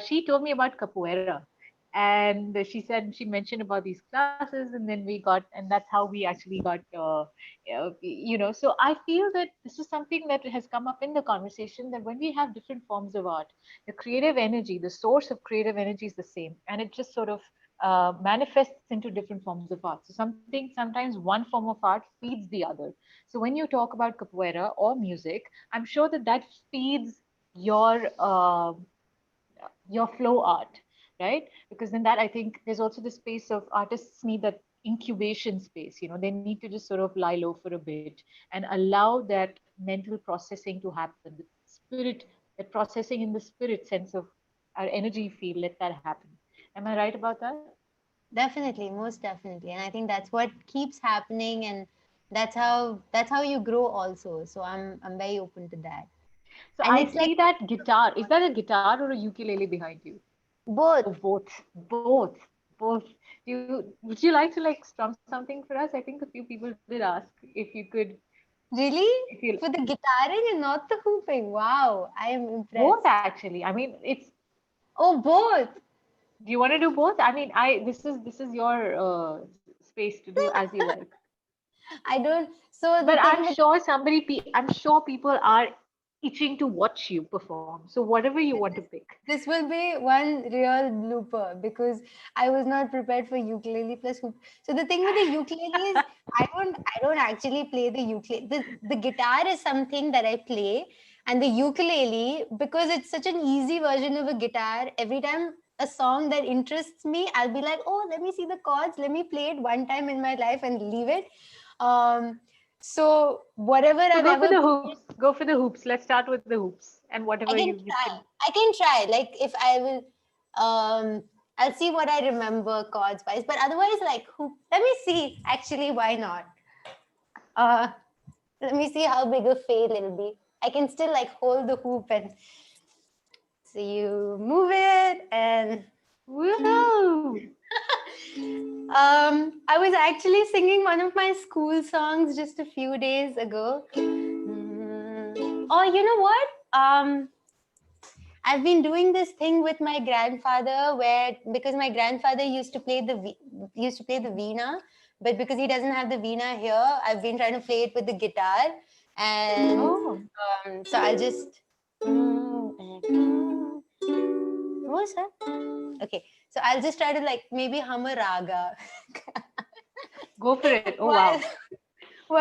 she told me about capoeira, and she mentioned about these classes, and then we got, and that's how we actually got so I feel that this is something that has come up in the conversation, that when we have different forms of art, the creative energy, the source of creative energy is the same, and it just sort of manifests into different forms of art. So sometimes one form of art feeds the other. So when you talk about capoeira or music, I'm sure that that feeds your flow art, right? Because in that, I think there's also the space of artists need that incubation space. They need to just sort of lie low for a bit and allow that mental processing to happen. The spirit, that processing in the spirit sense of our energy field, let that happen. Am I right about that? definitely, most definitely. And I think that's what keeps happening. And that's how you grow also. So I'm very open to that. So And I it's like see that guitar. Is that a guitar or a ukulele behind you? both. Oh, both. Both. Both. Would you like to like strum something for us? I think a few people did ask if you could, Really? if you For the guitaring and not the hooping. Wow, I am both impressed. actually. I mean, it's. Oh, both. Do you want to do both? I mean, I this is your space to do as you like. I don't. So the But thing with I'm sure people are itching to watch you perform. So whatever you want to pick. this will be one real blooper because I was not prepared for ukulele plus hoop. So the thing with the ukulele is I don't actually play the ukulele. The guitar is something that I play, and the ukulele, because it's such an easy version of a guitar. Every time a song that interests me, I'll be like, oh, let me see the chords. Let me play it one time in my life and leave it. Um, so whatever So I've go for ever the played, hoops. Go for the hoops. Let's start with the hoops and whatever I can you try. can. I can try. Like if I will, I'll see what I remember chords wise. But otherwise, like who? Let me see. Actually, why not? Uh, Let me see how big a fail it'll be. I can still like hold the hoop and so you move it and. Woohoo! I was actually singing one of my school songs just a few days ago. Oh, you know what? I've been doing this thing with my grandfather where because my grandfather used to play the veena, but because he doesn't have the veena here, I've been trying to play it with the guitar, and Oh, so I'll just what was that? Okay, so I'll just try to like maybe hum a raga go for it. Oh while wow.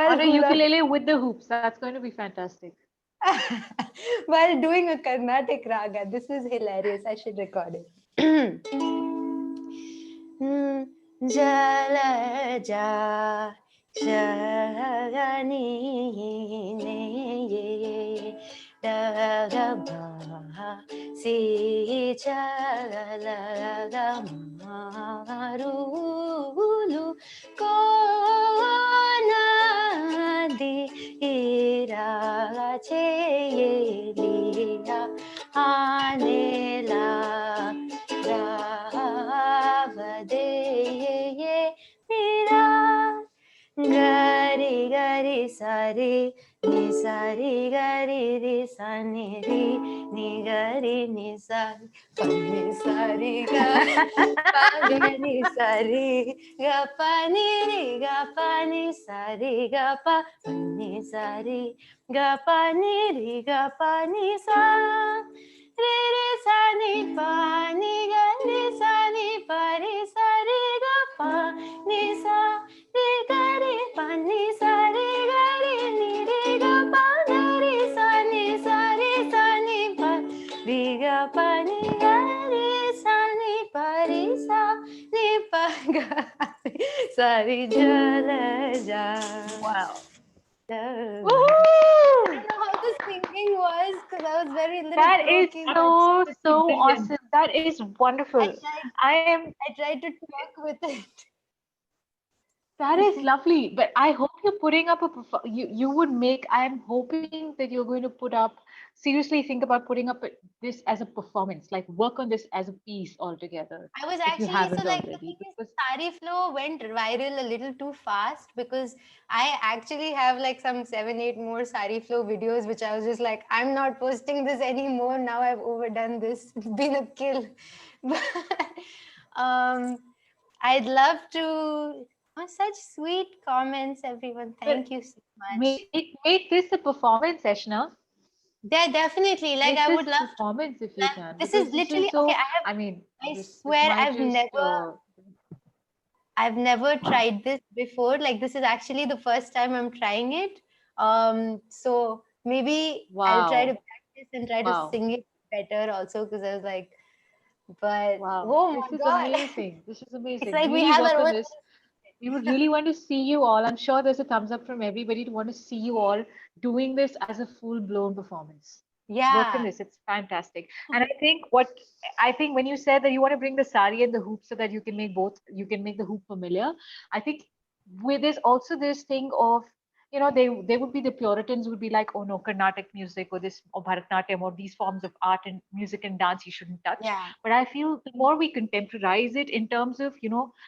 On while a hula ukulele with the hoops. That's going to be fantastic. while doing a Carnatic raga. This is hilarious. I should record it. Jalaja Shagani ne Dagaba Si Chalala Marulu Kona Di Ira Chelia Anela Ravade Nira Gari Gari Sari Ni Sari Gari Ri Sani Ri Ni Gari Ni Sari Pani Sari Ga Pa Gari Sari Ga Pani Ri Ga Pani Sari Ga Pa Pani Sari Ga Pani Ri Ga Pani Sa Re re sa ni pa ni ga re sa ni pa re sa re ga pa ni sa re ga re pa ni sa re ga re ni re ga pa ga re sa ni pa re ga pa ni ga re sa ni pa re sa ni pa ga sa re ja la ja. Wow. I Woohoo! don't know how the singing was because I was very little That is croaky, but so, it's so brilliant. awesome. That is I wonderful. tried I am I tried to talk with it. That is lovely, but I hope you're putting up you would make. I'm hoping that you're going to put up seriously think about putting up this as a performance, like work on this as a piece altogether, I was if you actually so haven't like the already. thing is Because Sari Flow went viral a little too fast because I actually have like some 7, 8 more Sari Flow videos which I was just like, I'm not posting this anymore. Now I've overdone this. It's been a kill. But um I'd love to oh, such sweet comments, everyone. but Thank you so much. make this a performance, Eshna. Yeah, definitely. Like Make I this would a love to. performance if you can, This because is this literally is okay. so. I mean, I this swear might just. I've never tried this before. Like this is actually the first time I'm trying it. So maybe I'll try to Wow, practice and try to wow, sing it better also because I was like, but wow! oh This my is god, amazing. This is it's amazing. like we Really have work our on own. this. We would really want to see you all. I'm sure there's a thumbs up from everybody to want to see you all doing this as a full blown performance. Work on Yeah, this. It's fantastic. And I think when you said that you want to bring the sari and the hoop so that you can make both, you can make the hoop familiar. I think with this also this thing of they would be, the Puritans would be like, oh no, Carnatic music or this or Bharatanatyam or these forms of art and music and dance you shouldn't touch. Yeah, But I feel the more we contemporize it in terms of,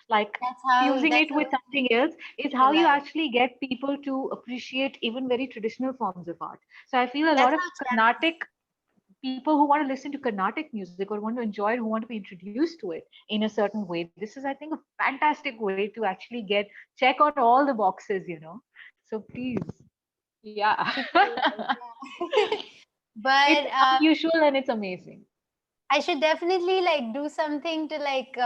like fusing that's it how with something else, is it's how you alive. actually get people to appreciate even very traditional forms of art. So I feel a lot That's of how Carnatic people who want to listen to Carnatic music or want to enjoy it, who want to be introduced to it in a certain way, this is, I think, a fantastic way to actually check on all the boxes. So please, yeah. people alive. Yeah. It's But unusual and it's amazing. I should definitely like do something to like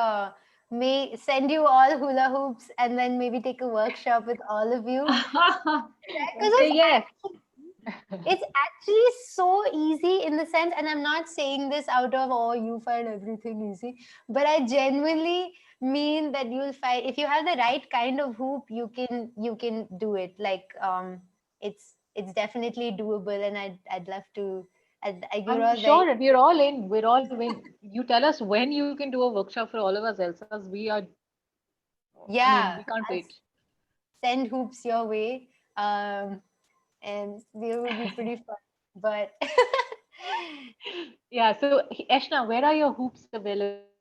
may send you all hula hoops and then maybe take a workshop with all of you. Because Say yes. it's actually so easy in the sense, and I'm not saying this out of, oh, you find everything easy, but I genuinely mean that you'll find if you have the right kind of hoop, you can do it. Like it's definitely doable, and I'd love to. You're I'm all very. sure we're all in. We're all in. You tell us when you can do a workshop for all of us, Elsas. I mean, we Yeah, can't I'll wait. send hoops your way. And they would be pretty fun. But Yeah, so Eshna, where are your hoops available? So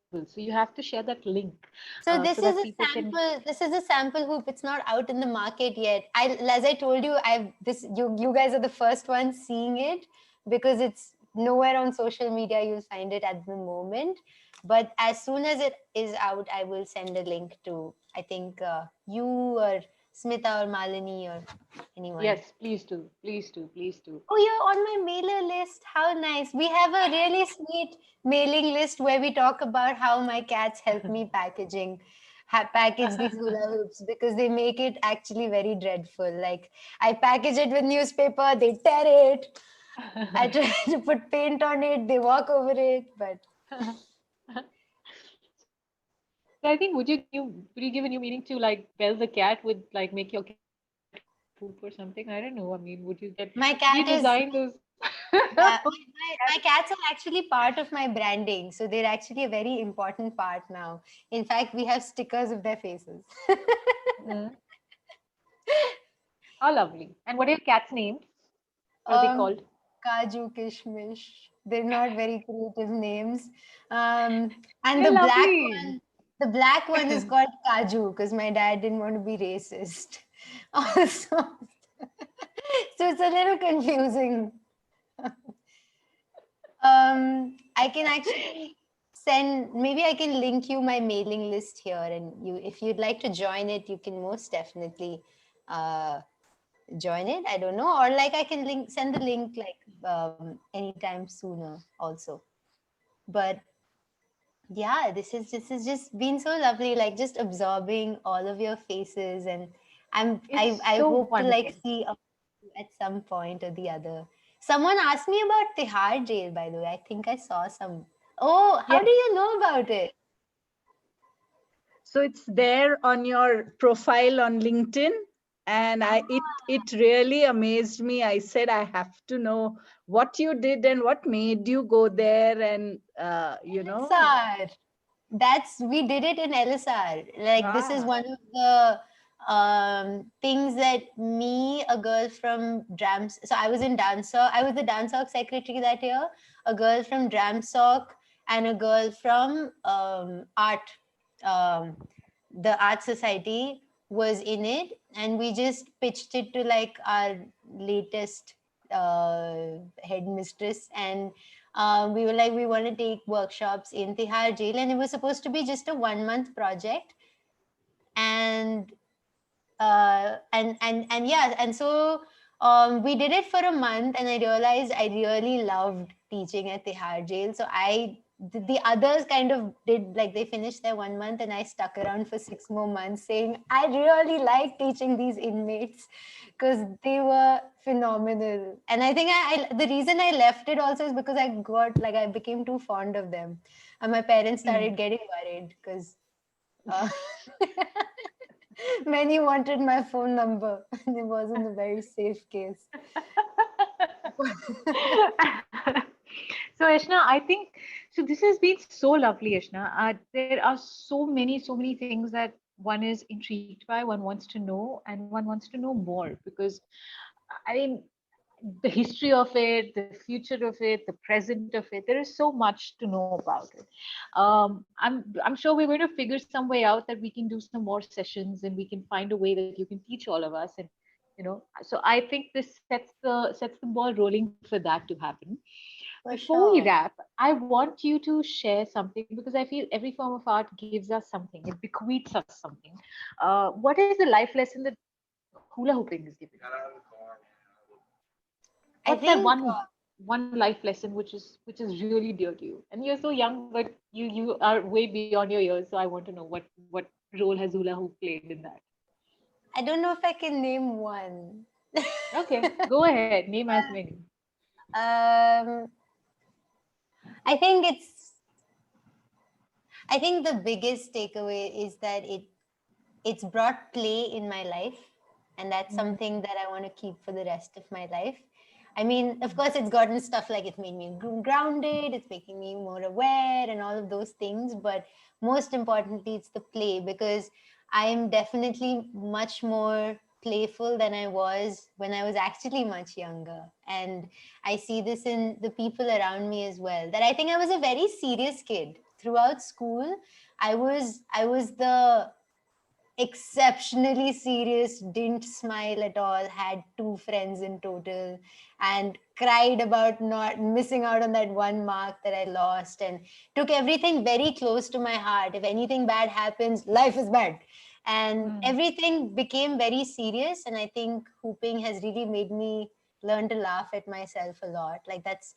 you have to share that link so so that this people is a can. sample. This is a sample hoop. It's not out in the market yet. As I told you, I've this. You guys are the first ones seeing it because it's nowhere on social media. You'll find it at the moment. But as soon as it is out, I will send a link to. I think you or Smita or Malini or anyone. Yes, please do. Please do. Please do. Oh, you're on my mailer list. How nice. We have a really sweet mailing list where we talk about how my cats help me package these hula hoops because they make it actually very dreadful. Like I package it with newspaper, they tear it. I try to put paint on it, they walk over it, but So I think would you give a new meaning to like bell the cat with like make your cat poop or something? I don't know. I mean, my would you cat is design those? yeah, my cats are actually part of my branding. So they're actually a very important part now. In fact, we have stickers of their faces. Mm. How lovely. And what are your cat's names? What are they Um, called? Kaju Kishmish. They're not very creative names. And They're lovely. the black one is called Kaju because my dad didn't want to be racist. Also, so it's a little confusing. I can actually send. Maybe I can link you my mailing list here, and if you'd like to join it, you can most definitely uh, join it. I don't know, or like I can send the link like anytime sooner also. But yeah, this is just been so lovely, like just absorbing all of your faces, and It's I so hope to like wonderful. see at some point or the other. Someone asked me about Tihar jail, by the way. I think I saw some. Oh, how Yes. do you know about it? So it's there on your profile on LinkedIn. And Ah, it really amazed me. I said, I have to know what you did and what made you go there. And, LSR. That's we did it in LSR. Like this is ah, one of the things that me, a girl from Drams. So I was in Dancer. I was the Dancer secretary that year. A girl from Dramsoc and a girl from um, the art society was in it, and we just pitched it to like our latest headmistress, and we were like, we want to take workshops in Tihar jail, and it was supposed to be just a 1 month project, and and yeah, and so we did it for a month, and I realized I really loved teaching at Tihar jail. So the others kind of did like they finished their 1 month, and I stuck around for 6 more months, saying I really like teaching these inmates because they were phenomenal. And I think the reason I left it also is because I became too fond of them, and my parents Hmm. started getting worried because. Uh, Many wanted my phone number, and it wasn't a very safe case. So Ashna, I think so. This has been so lovely, Ashna. There are so many things that one is intrigued by, one wants to know, and one wants to know more, because I mean, the history of it, the future of it, the present of it. There is so much to know about it. I'm sure we're going to figure some way out that we can do some more sessions, and we can find a way that you can teach all of us. And so I think this sets the ball rolling for that to happen. For Before we sure. wrap, I want you to share something, because I feel every form of art gives us something. It bequeaths us something. What is the life lesson that hula hooping is giving? I What's that think one life lesson which is really dear to you? And you're so young, but you are way beyond your years. So I want to know what role has hula hoop played in that. I don't know if I can name one. Okay, go ahead. Name as many. um, I think the biggest takeaway is that it's brought play in my life, and that's Mhm. something that I want to keep for the rest of my life. I mean, of course, it's gotten stuff like it's made me grounded, it's making me more aware, and all of those things. But most importantly, it's the play, because I am definitely much more playful than I was when I was actually much younger. And I see this in the people around me as well. That I think I was a very serious kid throughout school. I was the exceptionally serious, didn't smile at all, had two friends in total, and cried about not missing out on that one mark that I lost, and took everything very close to my heart. If anything bad happens, life is bad. And Mm. everything became very serious. And I think hooping has really made me learn to laugh at myself a lot. Like that's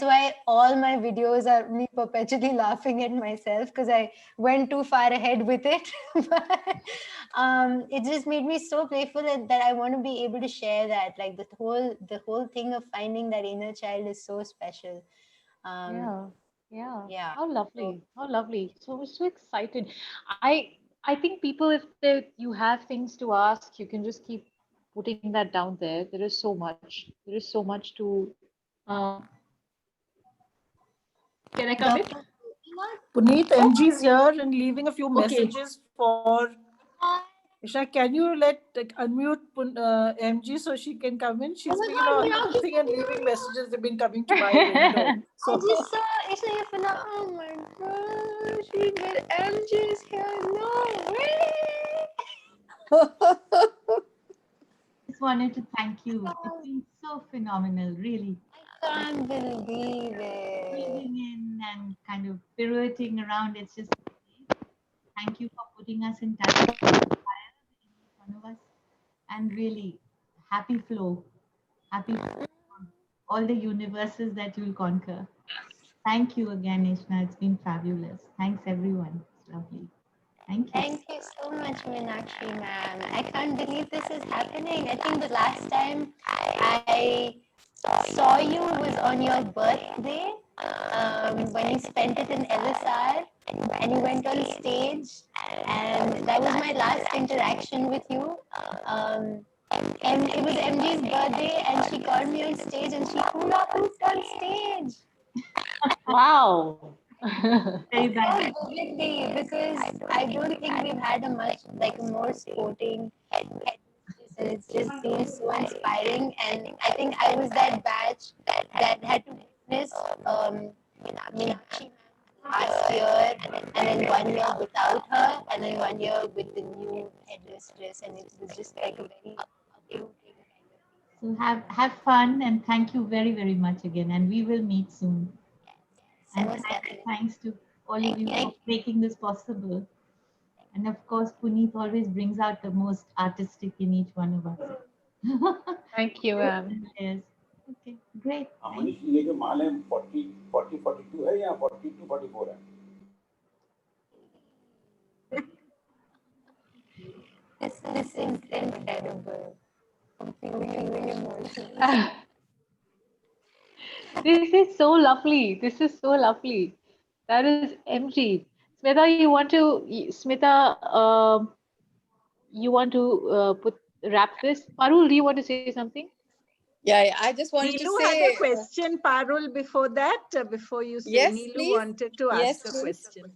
why all my videos are me perpetually laughing at myself, because I went too far ahead with it. But it just made me so playful, that I want to be able to share that. Like the whole thing of finding that inner child is so special. um Yeah, yeah. yeah. How So lovely. How lovely. So excited. I think people, if you have things to ask, you can just keep putting that down there. There is so much. There is so much to. Um, can I come in? Dr. Puneet, Oh, MG is here and leaving a few okay. messages for Isha. Can you unmute MG so she can come in? Oh She's my been god, announcing and Meenakshi! leaving messages. They've been coming to my window. I So just saw Eshna Kutty. Oh my gosh, we got MJ's here. No way! Just wanted to thank you. It's Oh, been so phenomenal, really. I can't believe it. Building in and kind of pirouetting around. It's just thank you for putting us in touch with fire in each one of us. And really, happy flow, happy flow on all the universes that you'll conquer. Thank you again, Ishna. It's been fabulous. Thanks, everyone. It's lovely. Thank you. Thank you so much, Meenakshi ma'am. I can't believe this is happening. I think the last time I saw you was on your birthday, when you spent it in LSR and you went on stage, and that was my last interaction with you. And it was MG's birthday, and she called me on stage and she hula hooped on stage. Wow. Very So bad. vividly, because I don't think we've had a much like a more sporting headmistress, and it's just been so inspiring. And I think I was that batch that had to witness Meenakshi last year, and then 1 year without her, and then 1 year with the new headmistress, and it was just like a very uplifting kind of So have fun and thank you very, very much again. And we will meet soon. thing. And Most definitely. thanks to all of Thank you you. for making this possible. And of course, Puneet always brings out the most artistic in each one of us. Thank you, ma'am. Yes. Okay, great. Manish ji, ये जो माल है 40 40 42 है या 42 44 है? This is incredible. Completely emotional. This is so lovely. This is so lovely. That is MG. Smita, Smita, you want to wrap this? Parul, do you want to say something? Yeah, I just wanted to Neelu had a say, question, Parul, before that, before you say. yes, Neelu please. wanted to Yes, ask a please. question.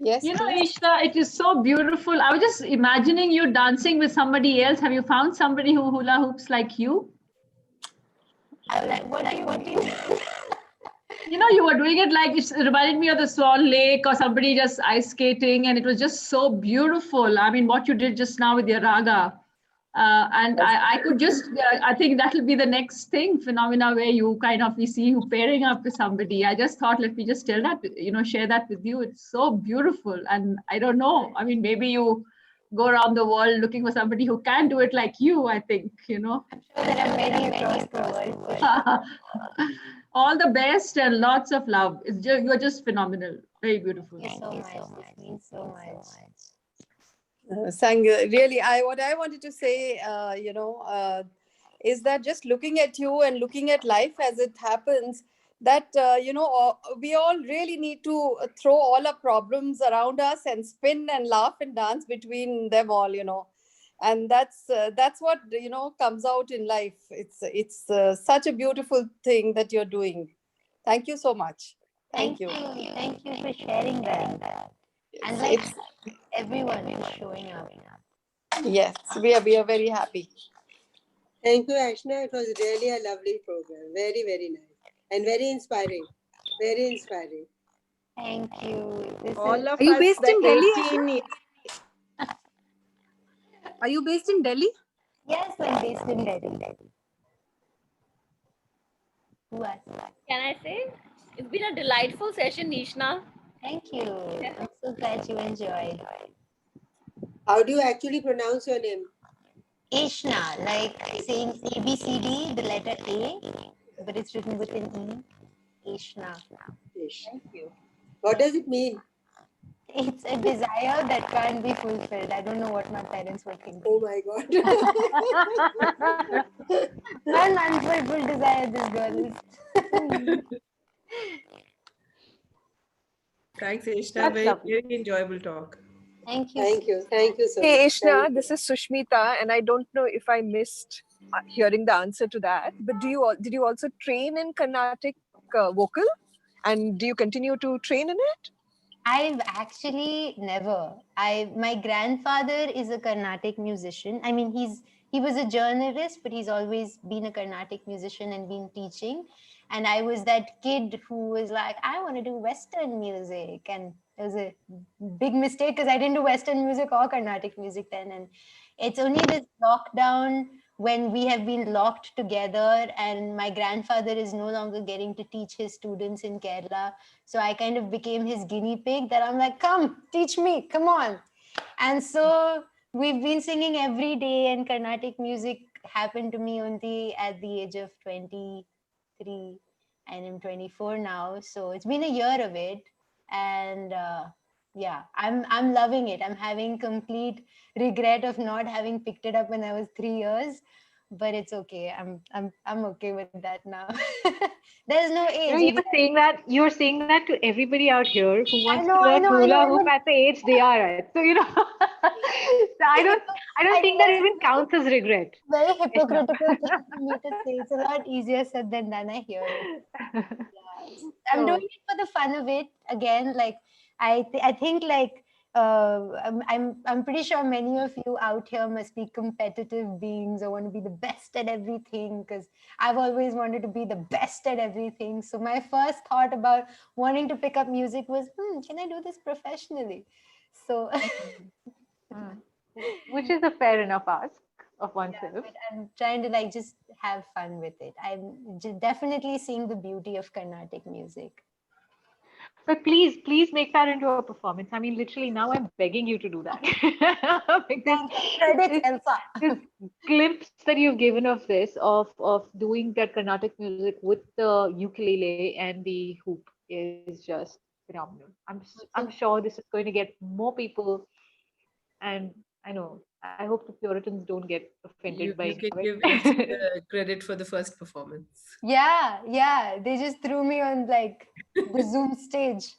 Yes, You know, please. Eshna, it is so beautiful. I was just imagining you dancing with somebody else. Have you found somebody who hula hoops like you? I was like, what do you mean? You know, you were doing it like it reminded me of the Swan Lake or somebody just ice skating, and it was just so beautiful. I mean, what you did just now with your raga. And I could just, I think that'll be the next thing, phenomena where you kind of, we see you pairing up with somebody. I just thought, let me just tell that, you know, share that with you. It's so beautiful. And I don't know, I mean, maybe you go around the world looking for somebody who can do it like you, I think, you know. I'm sure there are many across the world. For sure. All the best and lots of love. It's just, you're just phenomenal. Very beautiful. Thank you so much. This means so much. Sang, really, what I wanted to say, is that just looking at you and looking at life as it happens, that, we all really need to throw all our problems around us and spin and laugh and dance between them all, and that's what, comes out in life. It's such a beautiful thing that you're doing. Thank you so much. Thank you. Thank you for sharing that. And like everyone is showing up. Yes, we are very happy. Thank you, Eshna. It was really a lovely program. Very, very nice. And very inspiring. Very inspiring. Thank you. All of Are you us, based the in Delhi? 18. Are you based in Delhi? Yes, I'm based in Delhi. Who asked? Can I say? It's been a delightful session, Eshna. Thank you. I'm so glad you enjoyed. How do you actually pronounce your name? Eshna, like saying ABCD, the letter A, but it's written with an E. Eshna. Thank you. What does it mean? It's a desire that can't be fulfilled. I don't know what my parents were thinking. Oh my God. One unfulfilled desire this girl is. Thanks, Eshna. That's Very, lovely. very enjoyable talk. Thank you. Thank you. Thank you so Hey, much. Eshna, Thank this you. is Sushmita, and I don't know if I missed hearing the answer to that. But did you also train in Carnatic vocal, and do you continue to train in it? I've actually never. My grandfather is a Carnatic musician. I mean, he was a journalist, but he's always been a Carnatic musician and been teaching. And I was that kid who was like, I want to do Western music, and it was a big mistake because I didn't do Western music or Carnatic music then. And it's only this lockdown when we have been locked together, and my grandfather is no longer getting to teach his students in Kerala. So I kind of became his guinea pig that I'm like, come, teach me, come on. And so we've been singing every day, and Carnatic music happened to me only at the age of 23, and I'm 24 now. So it's been a year of it. And yeah, I'm loving it. I'm having complete regret of not having picked it up when I was 3 years. But it's okay. I'm okay with that now. There's no age. You're saying that to everybody out here who wants to I learn know. hula hoop at the age they are at. So so I don't think that even counts as regret. Very hypocritical thing for me to say. It's a lot easier said than done. I hear it. Yeah. I'm doing it for the fun of it. Again, like I think like I'm pretty sure many of you out here must be competitive beings or want to be the best at everything, because I've always wanted to be the best at everything. So my first thought about wanting to pick up music was, can I do this professionally? So Which is a fair enough ask of oneself. but I'm trying to like just have fun with it. I'm definitely seeing the beauty of Carnatic music. But please make that into a performance. I mean, literally now I'm begging you to do that. Because Credits, ELSA. this glimpse that you've given of this, of doing that Carnatic music with the ukulele and the hoop is just phenomenal. I'm sure this is going to get more people, and I know I hope the Puritans don't get offended You by can it. give Elsie the credit for the first performance. Yeah. They just threw me on like the Zoom stage.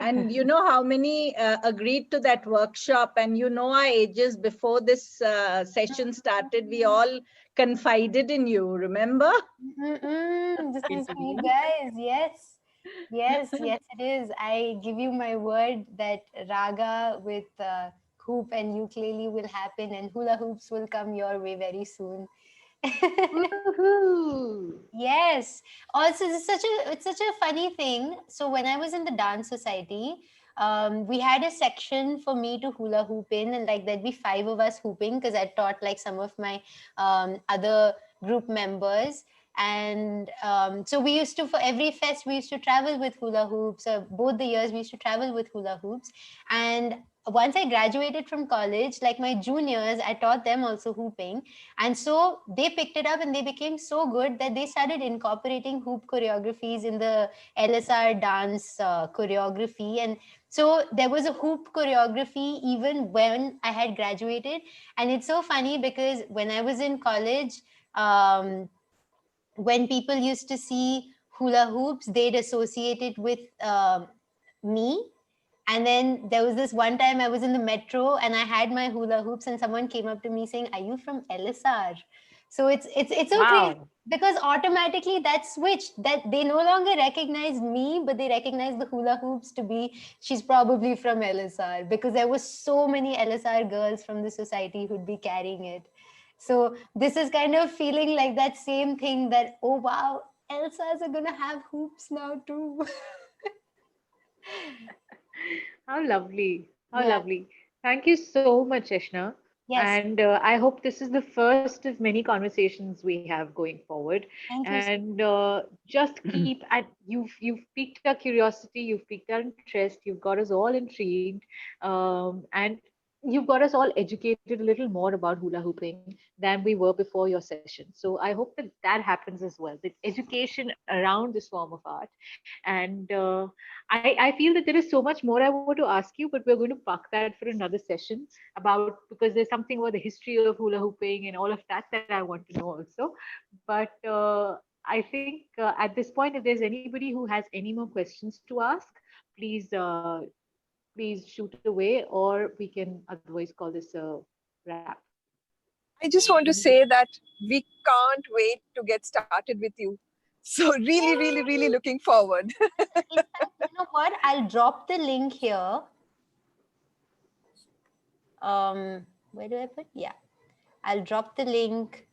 And you know how many agreed to that workshop, and you know our ages before this session started, we all confided in you, remember? This is for you guys, yes. Yes, yes, it is. I give you my word that raga with hoop and ukulele will happen, and hula hoops will come your way very soon. Woohoo! Yes. Also, it's such a funny thing. So when I was in the dance society, we had a section for me to hula hoop in, and like there'd be 5 of us hooping because I taught like some of my other group members. And so we used to, for every fest, we used to travel with hula hoops. Both the years we used to travel with hula hoops. And once I graduated from college, like my juniors, I taught them also hooping. And so they picked it up and they became so good that they started incorporating hoop choreographies in the LSR dance choreography. And so there was a hoop choreography even when I had graduated. And it's so funny because when I was in college, when people used to see hula hoops, they'd associate it with me. And then there was this one time I was in the metro and I had my hula hoops and someone came up to me saying, "Are you from LSR?" So it's so crazy Wow. because automatically that switched, that they no longer recognize me, but they recognize the hula hoops to be, she's probably from LSR, because there was so many LSR girls from the society who'd be carrying it. So this is kind of feeling like that same thing, that, oh wow, Elsas are gonna have hoops now too. How lovely. How Yeah. lovely. Thank you so much, Eshna. Yes. And I hope this is the first of many conversations we have going forward. Thank you. And just keep at you've piqued our curiosity, you've piqued our interest, you've got us all intrigued, and you've got us all educated a little more about hula hooping than we were before your session. So I hope that that happens as well. The education around this form of art, and I feel that there is so much more I want to ask you, but we're going to park that for another session about, because there's something about the history of hula hooping and all of that I want to know also. But I think at this point, if there's anybody who has any more questions to ask, please please shoot away, or we can otherwise call this a wrap. I just want to say that we can't wait to get started with you. So really, really, really looking forward. In fact, you know what? I'll drop the link here. Where do I put? Yeah. I'll drop the link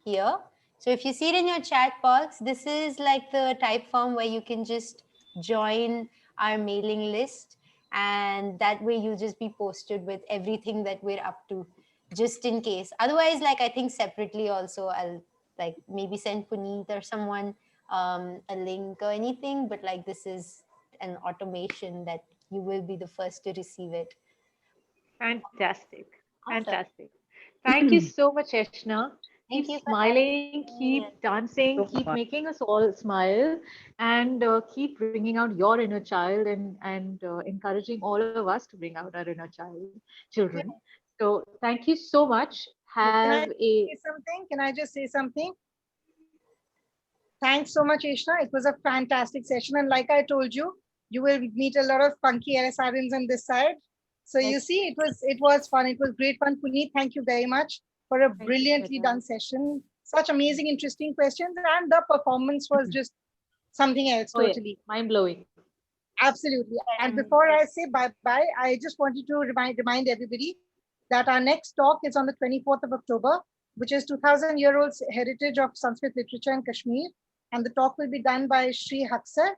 here. So if you see it in your chat box, this is like the type form where you can just join our mailing list, and that way you'll just be posted with everything that we're up to, just in case. Otherwise, like I think separately also, I'll like maybe send Puneet or someone a link or anything, but like this is an automation that you will be the first to receive it. Fantastic. Awesome. Fantastic. Thank you so much, Eshna. Keep Thank you for having smiling, me. keep dancing, So keep much. making us all smile, and keep bringing out your inner child, and encouraging all of us to bring out our inner children. So thank you so much. Can Have I a say something? Can I just say something? Thanks so much, Eshna. It was a fantastic session. And like I told you, you will meet a lot of funky LSRians on this side. So you see, it was fun. It was great fun. Puneet, thank you very much for a brilliantly done session. Such amazing, interesting questions. And the performance was just something else totally. mind blowing. Absolutely. And before I say bye-bye, I just wanted to remind everybody that our next talk is on the 24th of October, which is 2000-year-old heritage of Sanskrit literature in Kashmir. And the talk will be done by Sri Haksar,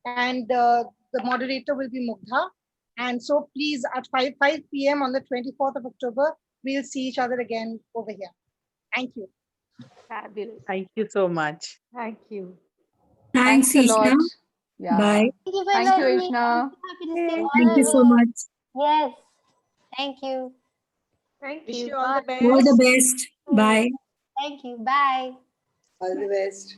and the moderator will be Mugdha. And so please, at 5 p.m. on the 24th of October, we'll see each other again over here. Thank you. Fabulous. Thank you so much. Thank you. Thanks a lot. Yeah. Bye. Thank you for Thank you, having me. Eshna. Happy to see all Thank of you so you. much. Yes. Thank you. Thank Wish you. you all the Bye. All the best. best. Bye. Thank you. Bye. All the best.